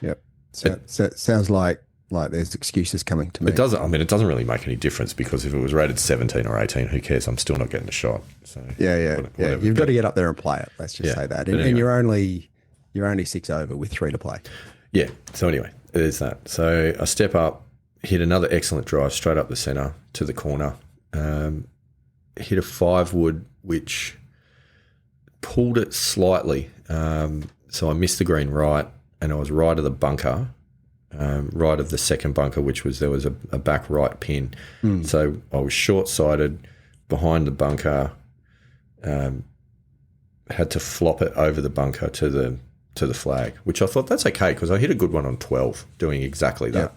Yep. So it sounds like there's excuses coming to me.
It doesn't. I mean, it doesn't really make any difference because if it was rated 17 or 18, who cares? I'm still not getting a shot. So
yeah. You've got to get up there and play it. Let's just say that. And you're only 6 over with 3 to play.
Yeah. So anyway, there's that. So I step up, hit another excellent drive straight up the centre to the corner. Hit a 5-wood, which pulled it slightly. So I missed the green right, and I was right of the bunker. Right of the second bunker, there was a back right pin. So I was short-sighted behind the bunker, had to flop it over the bunker to the flag, which I thought that's okay because I hit a good one on 12 doing exactly that.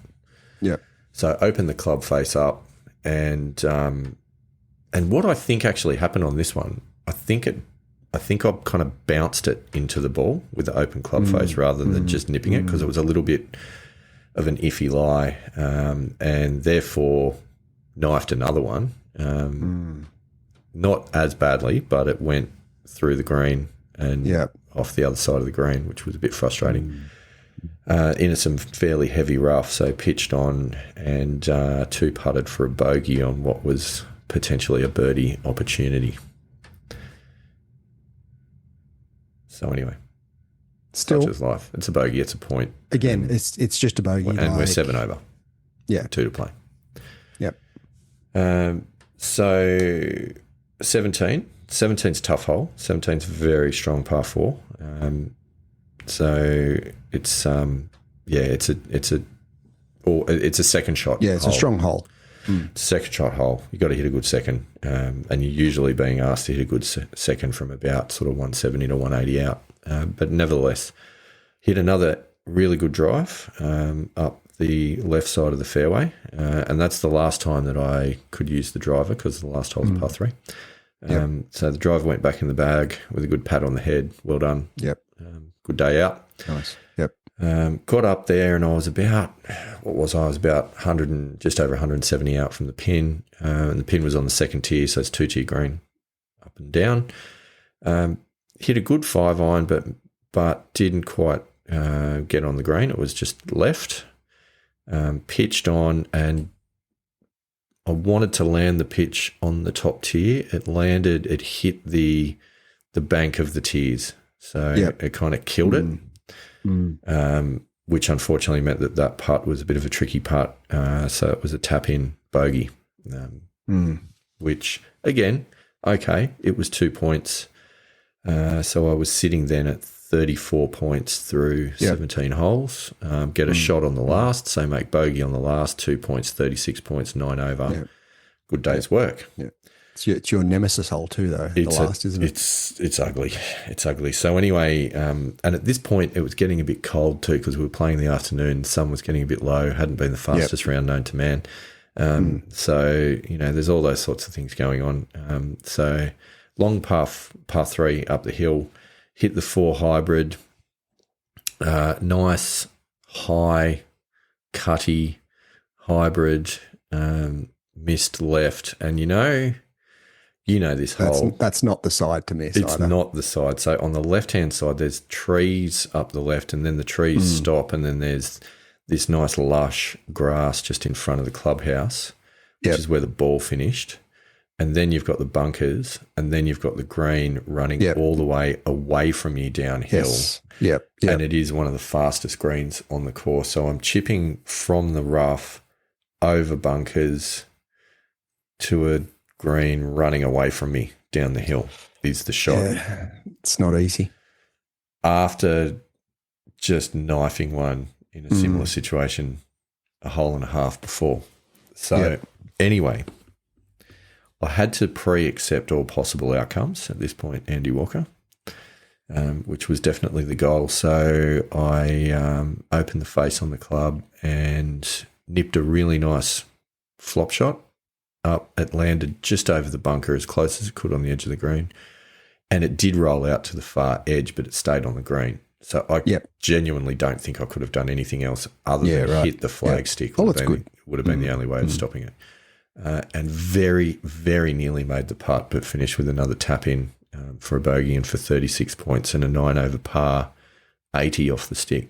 Yeah.
So I opened the club face up, and what I think actually happened on this one, I think I kind of bounced it into the ball with the open club face rather than just nipping it because it was a little bit of an iffy lie, and therefore knifed another one. Not as badly, but it went through the green and off the other side of the green, which was a bit frustrating. Into some fairly heavy rough, so pitched on and 2-putted for a bogey on what was potentially a birdie opportunity. So anyway,
still,
such is life. It's a bogey. It's a point.
Again, it's just a bogey.
And we're 7 over.
Yeah.
2 to play.
Yep.
So 17. 17's a tough hole. 17's a very strong par 4. So it's it's a second shot.
Yeah, it's
hole.
a strong hole.
Second shot hole. You got to hit a good second, and you're usually being asked to hit a good second from about sort of 170 to 180 out. But nevertheless, hit another really good drive up the left side of the fairway, and that's the last time that I could use the driver because the last hole's par 3. So the driver went back in the bag with a good pat on the head. Well done.
Yep.
Good day out.
Nice. Yep.
Got up there and I was about, I was about 100 and just over 170 out from the pin. And the pin was on the second tier, so it's 2-tier green up and down. Hit a good 5-iron, but didn't quite get on the green. It was just left. Pitched on, and I wanted to land the pitch on the top tier. It landed, it hit the bank of the tiers. So it kind of killed it. which unfortunately meant that putt was a bit of a tricky putt. So it was a tap-in bogey, which, again, okay, it was 2 points. So I was sitting then at 34 points through 17 holes. Get a shot on the last, so make bogey on the last, 2 points, 36 points, 9 over.
Yeah.
Good day's work.
Yeah. It's your nemesis hole too, though. The last, isn't it?
It's ugly. It's ugly. So anyway, and at this point, it was getting a bit cold too because we were playing in the afternoon. The sun was getting a bit low. Hadn't been the fastest round known to man. So there's all those sorts of things going on. So long par 3 up the hill, hit the 4 hybrid. Nice high cutty hybrid. Missed left, and you know this hole.
That's not the side to miss.
It's
either.
not the side. So on the left-hand side, there's trees up the left, and then the trees stop, and then there's this nice lush grass just in front of the clubhouse, which is where the ball finished. And then you've got the bunkers, and then you've got the green running all the way away from you downhill.
Yes. Yep.
And it is one of the fastest greens on the course. So I'm chipping from the rough over bunkers to a green running away from me down the hill is the shot.
Yeah, it's not easy.
After just knifing one in a similar situation a hole and a half before. So anyway, I had to pre-accept all possible outcomes at this point, Andy Walker, which was definitely the goal. So I opened the face on the club and nipped a really nice flop shot up. It landed just over the bunker as close as it could on the edge of the green. And it did roll out to the far edge, but it stayed on the green. So I genuinely don't think I could have done anything else other than hit the flag stick.
Oh, that's good.
It would have been the only way of stopping it. And very, very nearly made the putt, but finished with another tap in for a bogey and for 36 points and a 9 over par, 80 off the stick.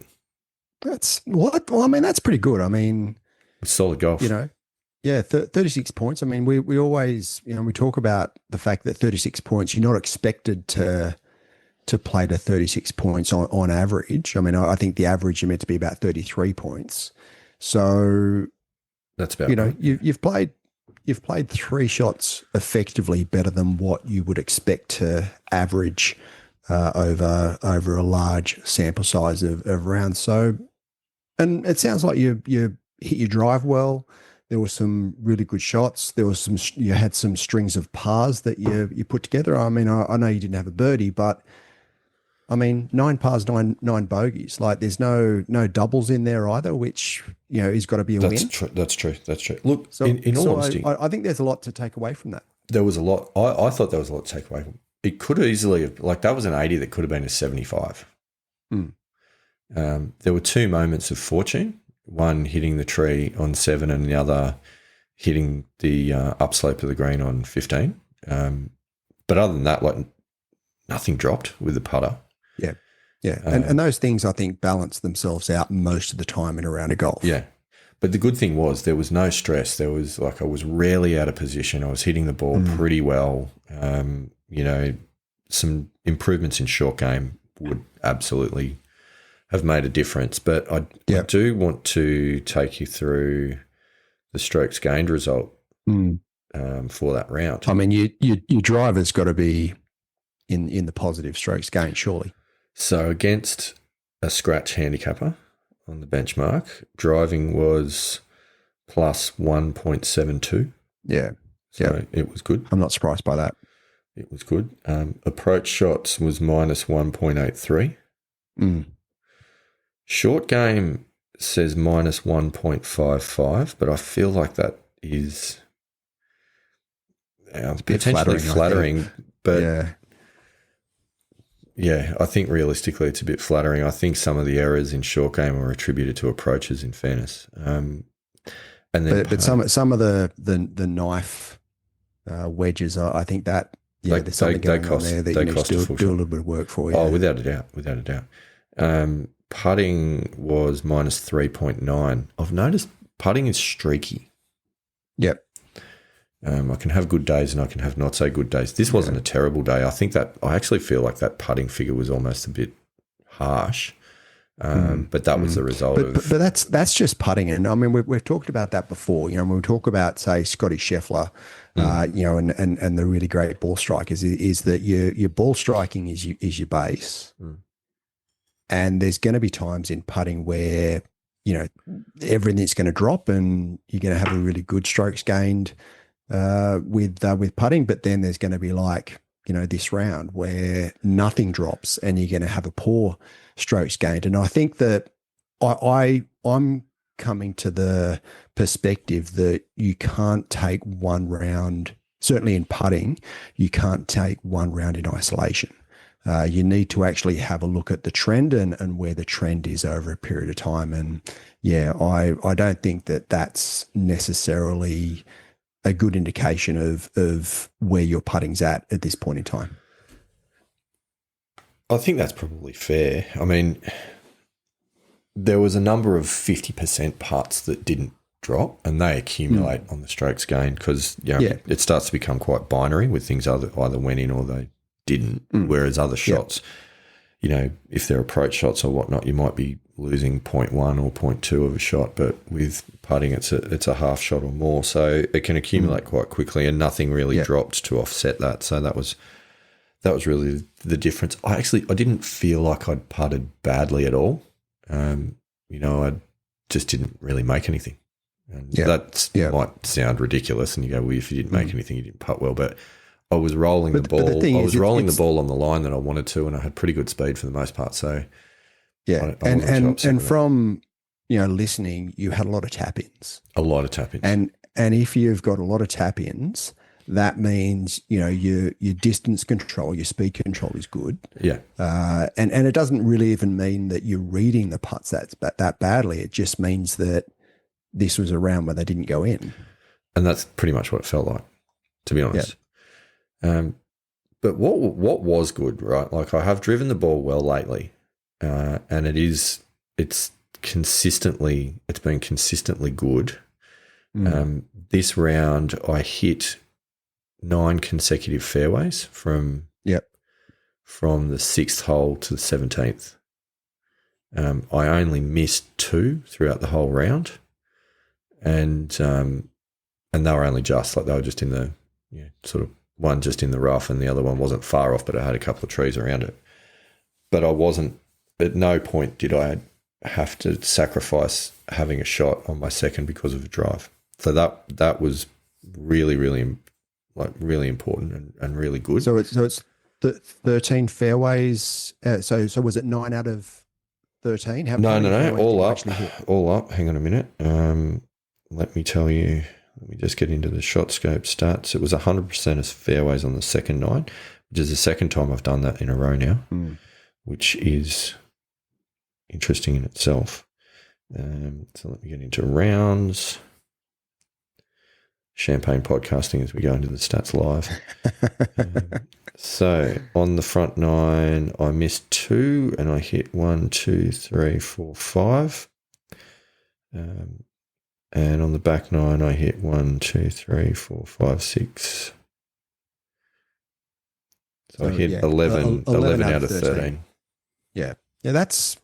That's what? Well, I mean, that's pretty good. I mean,
it's solid golf.
36 points. I mean, we always, we talk about the fact that 36 points, you're not expected to play to 36 points on average. I mean, I think the average you're meant to be about 33 points. So
that's about right.
You've played 3 shots effectively better than what you would expect to average over a large sample size of rounds. So, and it sounds like you hit your drive well. There were some really good shots. You had some strings of pars that you put together. I mean, I know you didn't have a birdie, but I mean, 9 pars, nine bogeys. Like, there's no doubles in there either, which has got to be a win.
That's true. Look, in all honesty,
I think there's a lot to take away from that.
There was a lot. I thought there was a lot to take away from. It could easily have, that was an 80 that could have been a 75. There were 2 moments of fortune. One hitting the tree on 7 and the other hitting the upslope of the green on 15. But other than that, nothing dropped with the putter.
Yeah. And those things, I think, balance themselves out most of the time in a round of golf.
Yeah. But the good thing was there was no stress. There was I was rarely out of position. I was hitting the ball pretty well. Some improvements in short game would absolutely have made a difference. But I do want to take you through the strokes gained result for that round.
I mean, your driver's got to be in the positive strokes gained, surely.
So against a scratch handicapper on the benchmark, driving was plus 1.72.
Yeah.
So it was good.
I'm not surprised by that.
It was good. Approach shots was minus 1.83. Short game says minus 1.55, but I feel like that is potentially flattering. But I think realistically it's a bit flattering. I think some of the errors in short game are attributed to approaches, in fairness. But
some of the knife wedges, I think that there's something going on there that you need to do a little bit of work for.
Oh, without a doubt. Putting was minus 3.9. I've noticed putting is streaky.
Yep.
I can have good days and I can have not so good days. This wasn't a terrible day. I actually feel like that putting figure was almost a bit harsh. But that was the result of.
But that's just putting. And I mean, we've talked about that before. You know, when we talk about, say, Scotty Scheffler, you know, and the really great ball strikers, is that your ball striking is your base. And there's going to be times in putting where, you know, everything's going to drop and you're going to have a really good strokes gained with putting. But then there's going to be, like, you know, this round where nothing drops and you're going to have a poor strokes gained. And I think that I'm coming to the perspective that you can't take one round, certainly in putting, you can't take one round in isolation. You need to actually have a look at the trend and where the trend is over a period of time. And yeah, I don't think that that's necessarily a good indication of where your putting's at this point in time.
I think that's probably fair. I mean, there was a number of 50% putts that didn't drop, and they accumulate on the strokes gained because it starts to become quite binary with things either went in or they didn't. Whereas other shots, you know, if they're approach shots or whatnot, you might be losing 0.1 or 0.2 of a shot, but with putting, it's a half shot or more, so it can accumulate quite quickly, and nothing really dropped to offset that. So that was really the difference. I didn't feel like I'd putted badly at all. You know, I just didn't really make anything. And that might sound ridiculous, and you go, well, if you didn't make anything, you didn't putt well, but I was rolling the ball. I was rolling the ball on the line that I wanted to, and I had pretty good speed for the most part. So and
from, you know, listening, you had a lot of tap-ins.
A lot of tap-ins.
And if you've got a lot of tap-ins, that means, you know, your distance control, your speed control is good.
Yeah.
And it doesn't really even mean that you're reading the putts that badly. It just means that this was a round where they didn't go in. And
that's pretty much what it felt like, to be honest. Yeah. But what was good, right? Like, I have driven the ball well lately, and it's been consistently good. This round I hit 9 consecutive fairways from the 6th hole to the 17th. I only missed 2 throughout the whole round, and they were only just, like, they were just in the sort of, one just in the rough and the other one wasn't far off, but it had a couple of trees around it. But I wasn't, at no point did I have to sacrifice having a shot on my second because of a drive. So that was really, really, really important and really good.
So it's 13 fairways. So was it 9 out of 13?
No. All up. Hang on a minute. Let me tell you. Let me just get into the shot scope stats. It was 100% of fairways on the second 9, which is the second time I've done that in a row now, which is interesting in itself. So let me get into rounds. Champagne podcasting as we go into the stats live. So on the front 9, I missed 2 and I hit 1, 2, 3, 4, 5. And on the back 9, I hit 1, 2, 3, 4, 5, 6. So I hit 11 out of 13.
Yeah. Yeah, that's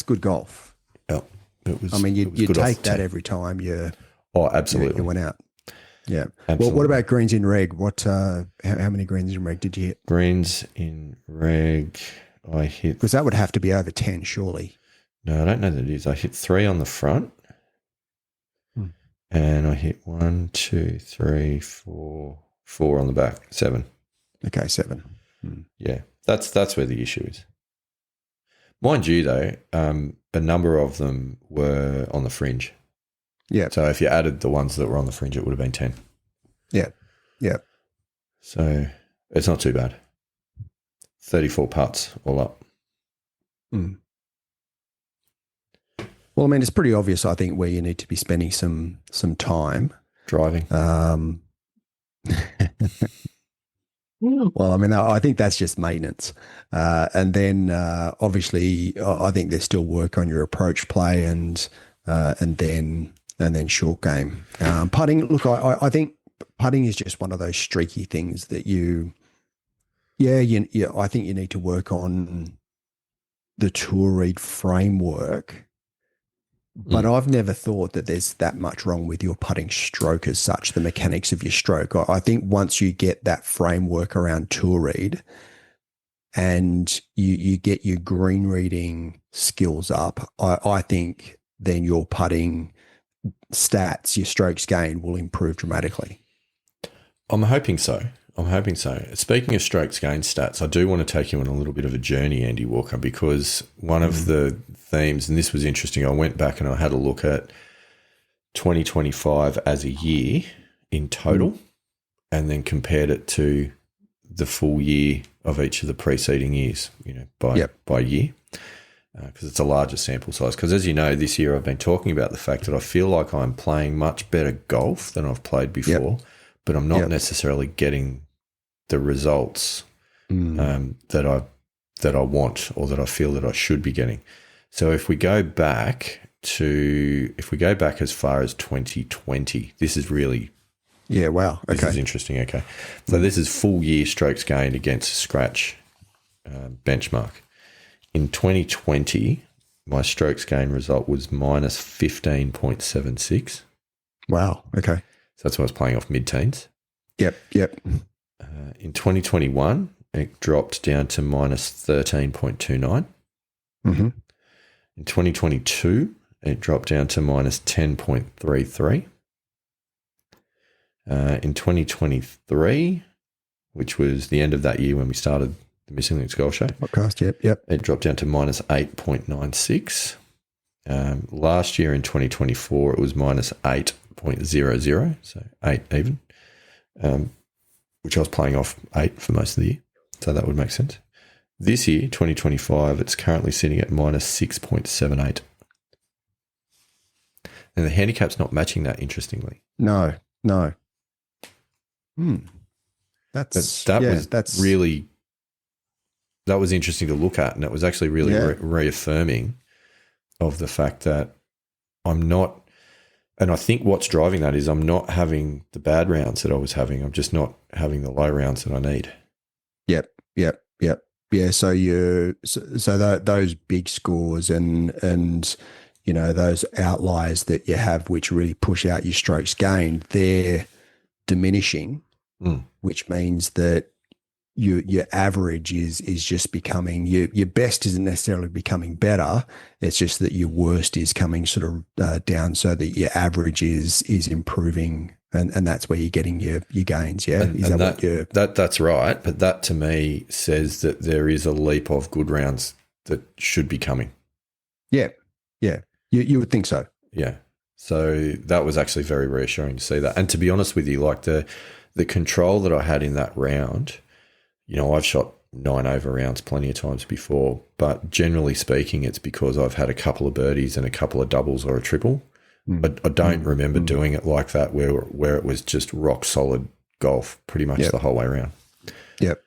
good golf.
Yeah.
You take that every time you
absolutely.
You went out. Yeah.
Absolutely.
Well, what about greens in reg? How many greens in reg did you hit?
Greens in reg, I hit...
Because that would have to be over 10, surely.
No, I don't know that it is. I hit 3 on the front. And I hit 1, 2, 3, 4 on the back, 7.
Okay, 7.
Yeah, that's where the issue is. Mind you, though, a number of them were on the fringe.
Yeah.
So if you added the ones that were on the fringe, it would have been 10.
Yeah. Yeah.
So it's not too bad. 34 putts all up.
Well, I mean, it's pretty obvious, I think, where you need to be spending some time.
Driving.
Well, I mean, I think that's just maintenance. And then obviously I think there's still work on your approach play and then short game. Putting, look, I think putting is just one of those streaky things that I think you need to work on the tool read framework, but I've never thought that there's that much wrong with your putting stroke as such, the mechanics of your stroke. I think once you get that framework around tool read and you get your green reading skills up, I think then your putting stats, your strokes gained will improve dramatically.
I'm hoping so. Speaking of strokes gained stats, I do want to take you on a little bit of a journey, Andy Walker, because one of the themes, and this was interesting, I went back and I had a look at 2025 as a year in total and then compared it to the full year of each of the preceding years, by year, because it's a larger sample size. Because as you know, this year I've been talking about the fact that I feel like I'm playing much better golf than I've played before, but I'm not necessarily getting the results that I want or that I feel that I should be getting. So if we go back as far as 2020, this is really This is interesting. Okay, so this is full year strokes gained against scratch benchmark. In 2020, my strokes gained result was minus 15.76.
Wow. Okay.
So that's when I was playing off mid-teens.
Yep.
In 2021, it dropped down to minus 13.29.
Mm-hmm.
In 2022, it dropped down to minus 10.33. In 2023, which was the end of that year when we started the Missing Links Golf Show.
Podcast, yep.
It dropped down to minus 8.96. Last year in 2024, it was minus 8.00, so 8 even, which I was playing off 8 for most of the year, so that would make sense. This year, 2025, it's currently sitting at minus 6.78. And the handicap's not matching that, interestingly.
No. That
was interesting to look at, and it was actually really reaffirming of the fact that I'm not, and I think what's driving that is I'm not having the bad rounds that I was having. I'm just not having the low rounds that I need.
Yep. Yeah. So those big scores and those outliers that you have, which really push out your strokes gained, they're diminishing, which means that your average is just becoming, your best isn't necessarily becoming better. It's just that your worst is coming sort of down, so that your average is improving, and that's where you're getting your gains. Yeah,
that's right. But that to me says that there is a leap of good rounds that should be coming.
Yeah. You would think so.
Yeah. So that was actually very reassuring to see that. And to be honest with you, like the control that I had in that round, I've shot 9 over rounds plenty of times before, but generally speaking, it's because I've had a couple of birdies and a couple of doubles or a triple. But I don't remember doing it like that where it was just rock solid golf pretty much the whole way around.
Yep.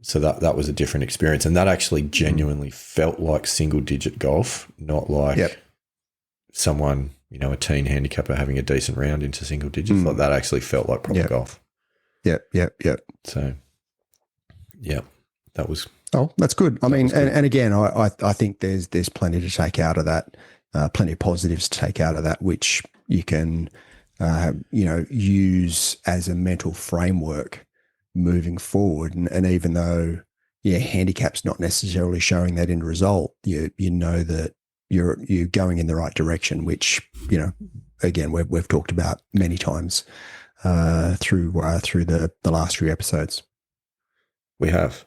So that was a different experience, and that actually genuinely felt like single digit golf, not like someone, a teen handicapper having a decent round into single digits. Like that actually felt like proper golf.
Yep.
So, that was.
Oh, that's good. I mean, and again, I think there's plenty to take out of that, plenty of positives to take out of that, which you can, use as a mental framework moving forward. And even though, handicap's not necessarily showing that end result, you know that you're going in the right direction, which, again, we've talked about many times through the last few episodes.
We have.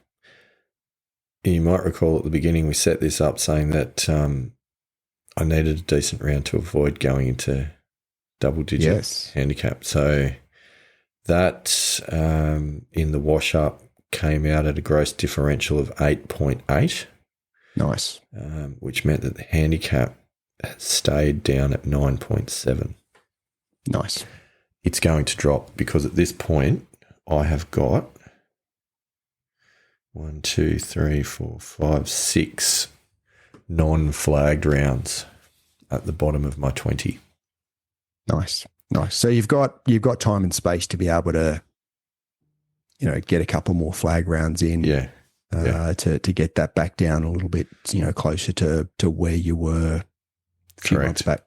You might recall at the beginning we set this up saying that I needed a decent round to avoid going into double-digit handicap. So that in the wash-up came out at a gross differential of 8.8.
Nice.
Which meant that the handicap stayed down at 9.7.
Nice.
It's going to drop because at this point I have got 1, 2, 3, 4, 5, 6 non-flagged rounds at the bottom of my 20.
Nice. So you've got time and space to be able to, get a couple more flag rounds in.
Yeah.
to get that back down a little bit, closer to where you were a few months back.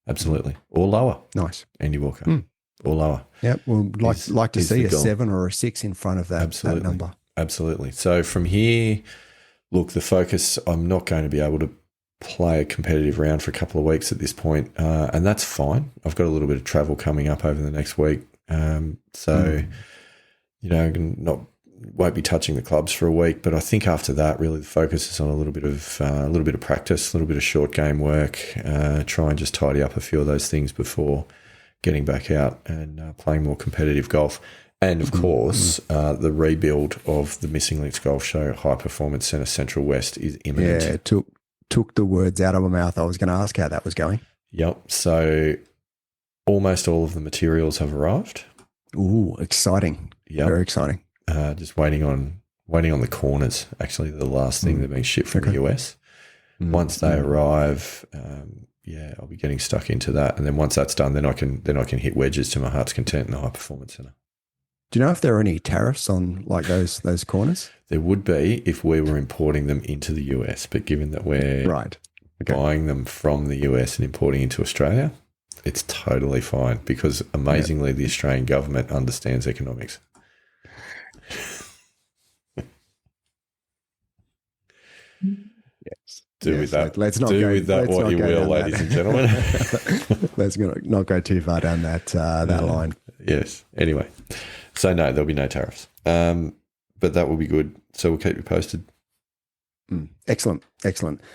Absolutely. Or lower.
Nice.
Andy Walker. Or lower.
Yeah, well, like to see a 7 or a 6 in front of that number.
Absolutely. So from here, look, the focus, I'm not going to be able to play a competitive round for a couple of weeks at this point, and that's fine. I've got a little bit of travel coming up over the next week. Won't be touching the clubs for a week, but I think after that, really the focus is on a little bit of practice, a little bit of short game work, try and just tidy up a few of those things before getting back out and playing more competitive golf. And of course, the rebuild of the Missing Links Golf Show High Performance Centre Central West is imminent.
Yeah, it took the words out of my mouth. I was going to ask how that was going.
Yep. So almost all of the materials have arrived.
Ooh, exciting.
Yep.
Very exciting.
Just waiting on the corners. Actually, the last thing they're being shipped from the US. Once they arrive, I'll be getting stuck into that. And then once that's done, then I can hit wedges to my heart's content in the High Performance Centre.
Do you know if there are any tariffs on like those corners?
There would be if we were importing them into the US, but given that we're buying them from the US and importing into Australia, it's totally fine because amazingly the Australian government understands economics.
Yes.
Do with that
what
you will, ladies and gentlemen.
Let's not go too far down that line.
Yes. Anyway, so no, there'll be no tariffs. But that will be good. So we'll keep you posted.
Excellent.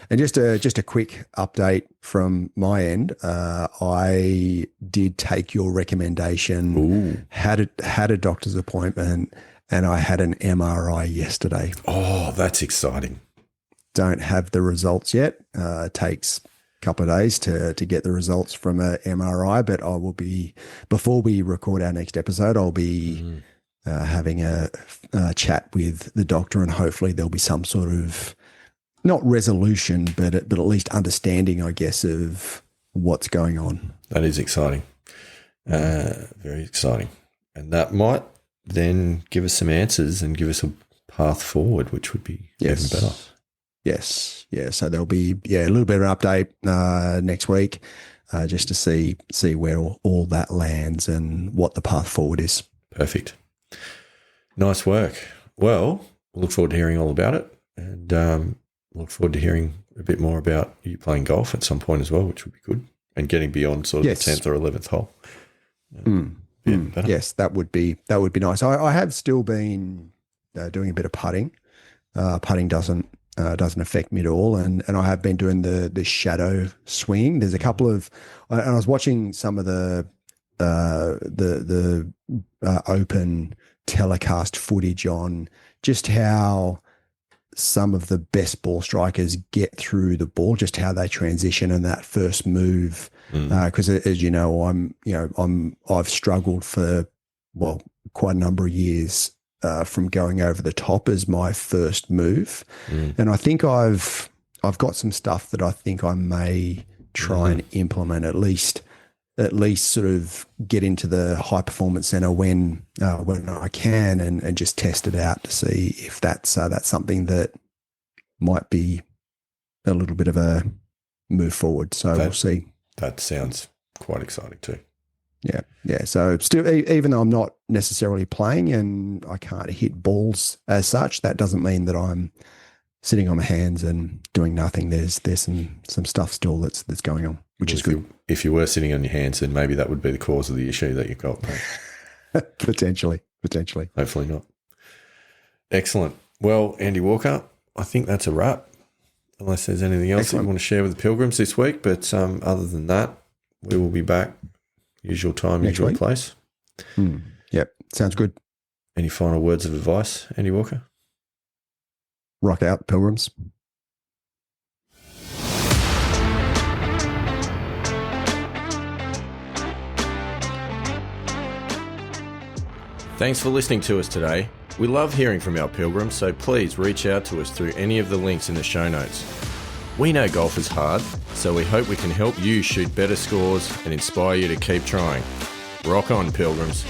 And just a quick update from my end. I did take your recommendation.
Ooh.
Had a doctor's appointment, and I had an MRI yesterday.
Oh, that's exciting.
Don't have the results yet. It takes a couple of days to get the results from a MRI, but I will be, before we record our next episode, I'll be having a chat with the doctor, and hopefully there'll be some sort of, not resolution, but at least understanding, I guess, of what's going on.
That is exciting. Very exciting. And that might then give us some answers and give us a path forward, which would be even better.
Yes. Yeah. So there'll be a little bit of an update next week, just to see where all that lands and what the path forward is.
Perfect. Nice work. Well, we'll look forward to hearing all about it, and look forward to hearing a bit more about you playing golf at some point as well, which would be good, and getting beyond sort of the 10th or 11th hole.
Yes, that would be nice. I have still been doing a bit of putting. Putting doesn't affect me at all, and I have been doing the shadow swing. There's a couple of, and I was watching some of the open telecast footage on just how some of the best ball strikers get through the ball, just how they transition in that first move. Because as you know, I've struggled for quite a number of years from going over the top as my first move, and I think I've got some stuff that I think I may try and implement, at least sort of get into the High Performance Centre when I can, and just test it out to see if that's something that might be a little bit of a move forward. So we'll see.
That sounds quite exciting too.
Yeah. So still, even though I'm not necessarily playing and I can't hit balls as such, that doesn't mean that I'm sitting on my hands and doing nothing. There's some stuff still that's going on, which is good.
If you were sitting on your hands, then maybe that would be the cause of the issue that you've got.
Potentially.
Hopefully not. Excellent. Well, Andy Walker, I think that's a wrap. Unless there's anything else that you want to share with the Pilgrims this week. But other than that, we will be back. Usual time,
next
usual
week.
place.
Yep. Sounds good.
Any final words of advice, Andy Walker?
Rock out, Pilgrims.
Thanks for listening to us today. We love hearing from our Pilgrims, so please reach out to us through any of the links in the show notes. We know golf is hard, so we hope we can help you shoot better scores and inspire you to keep trying. Rock on, Pilgrims.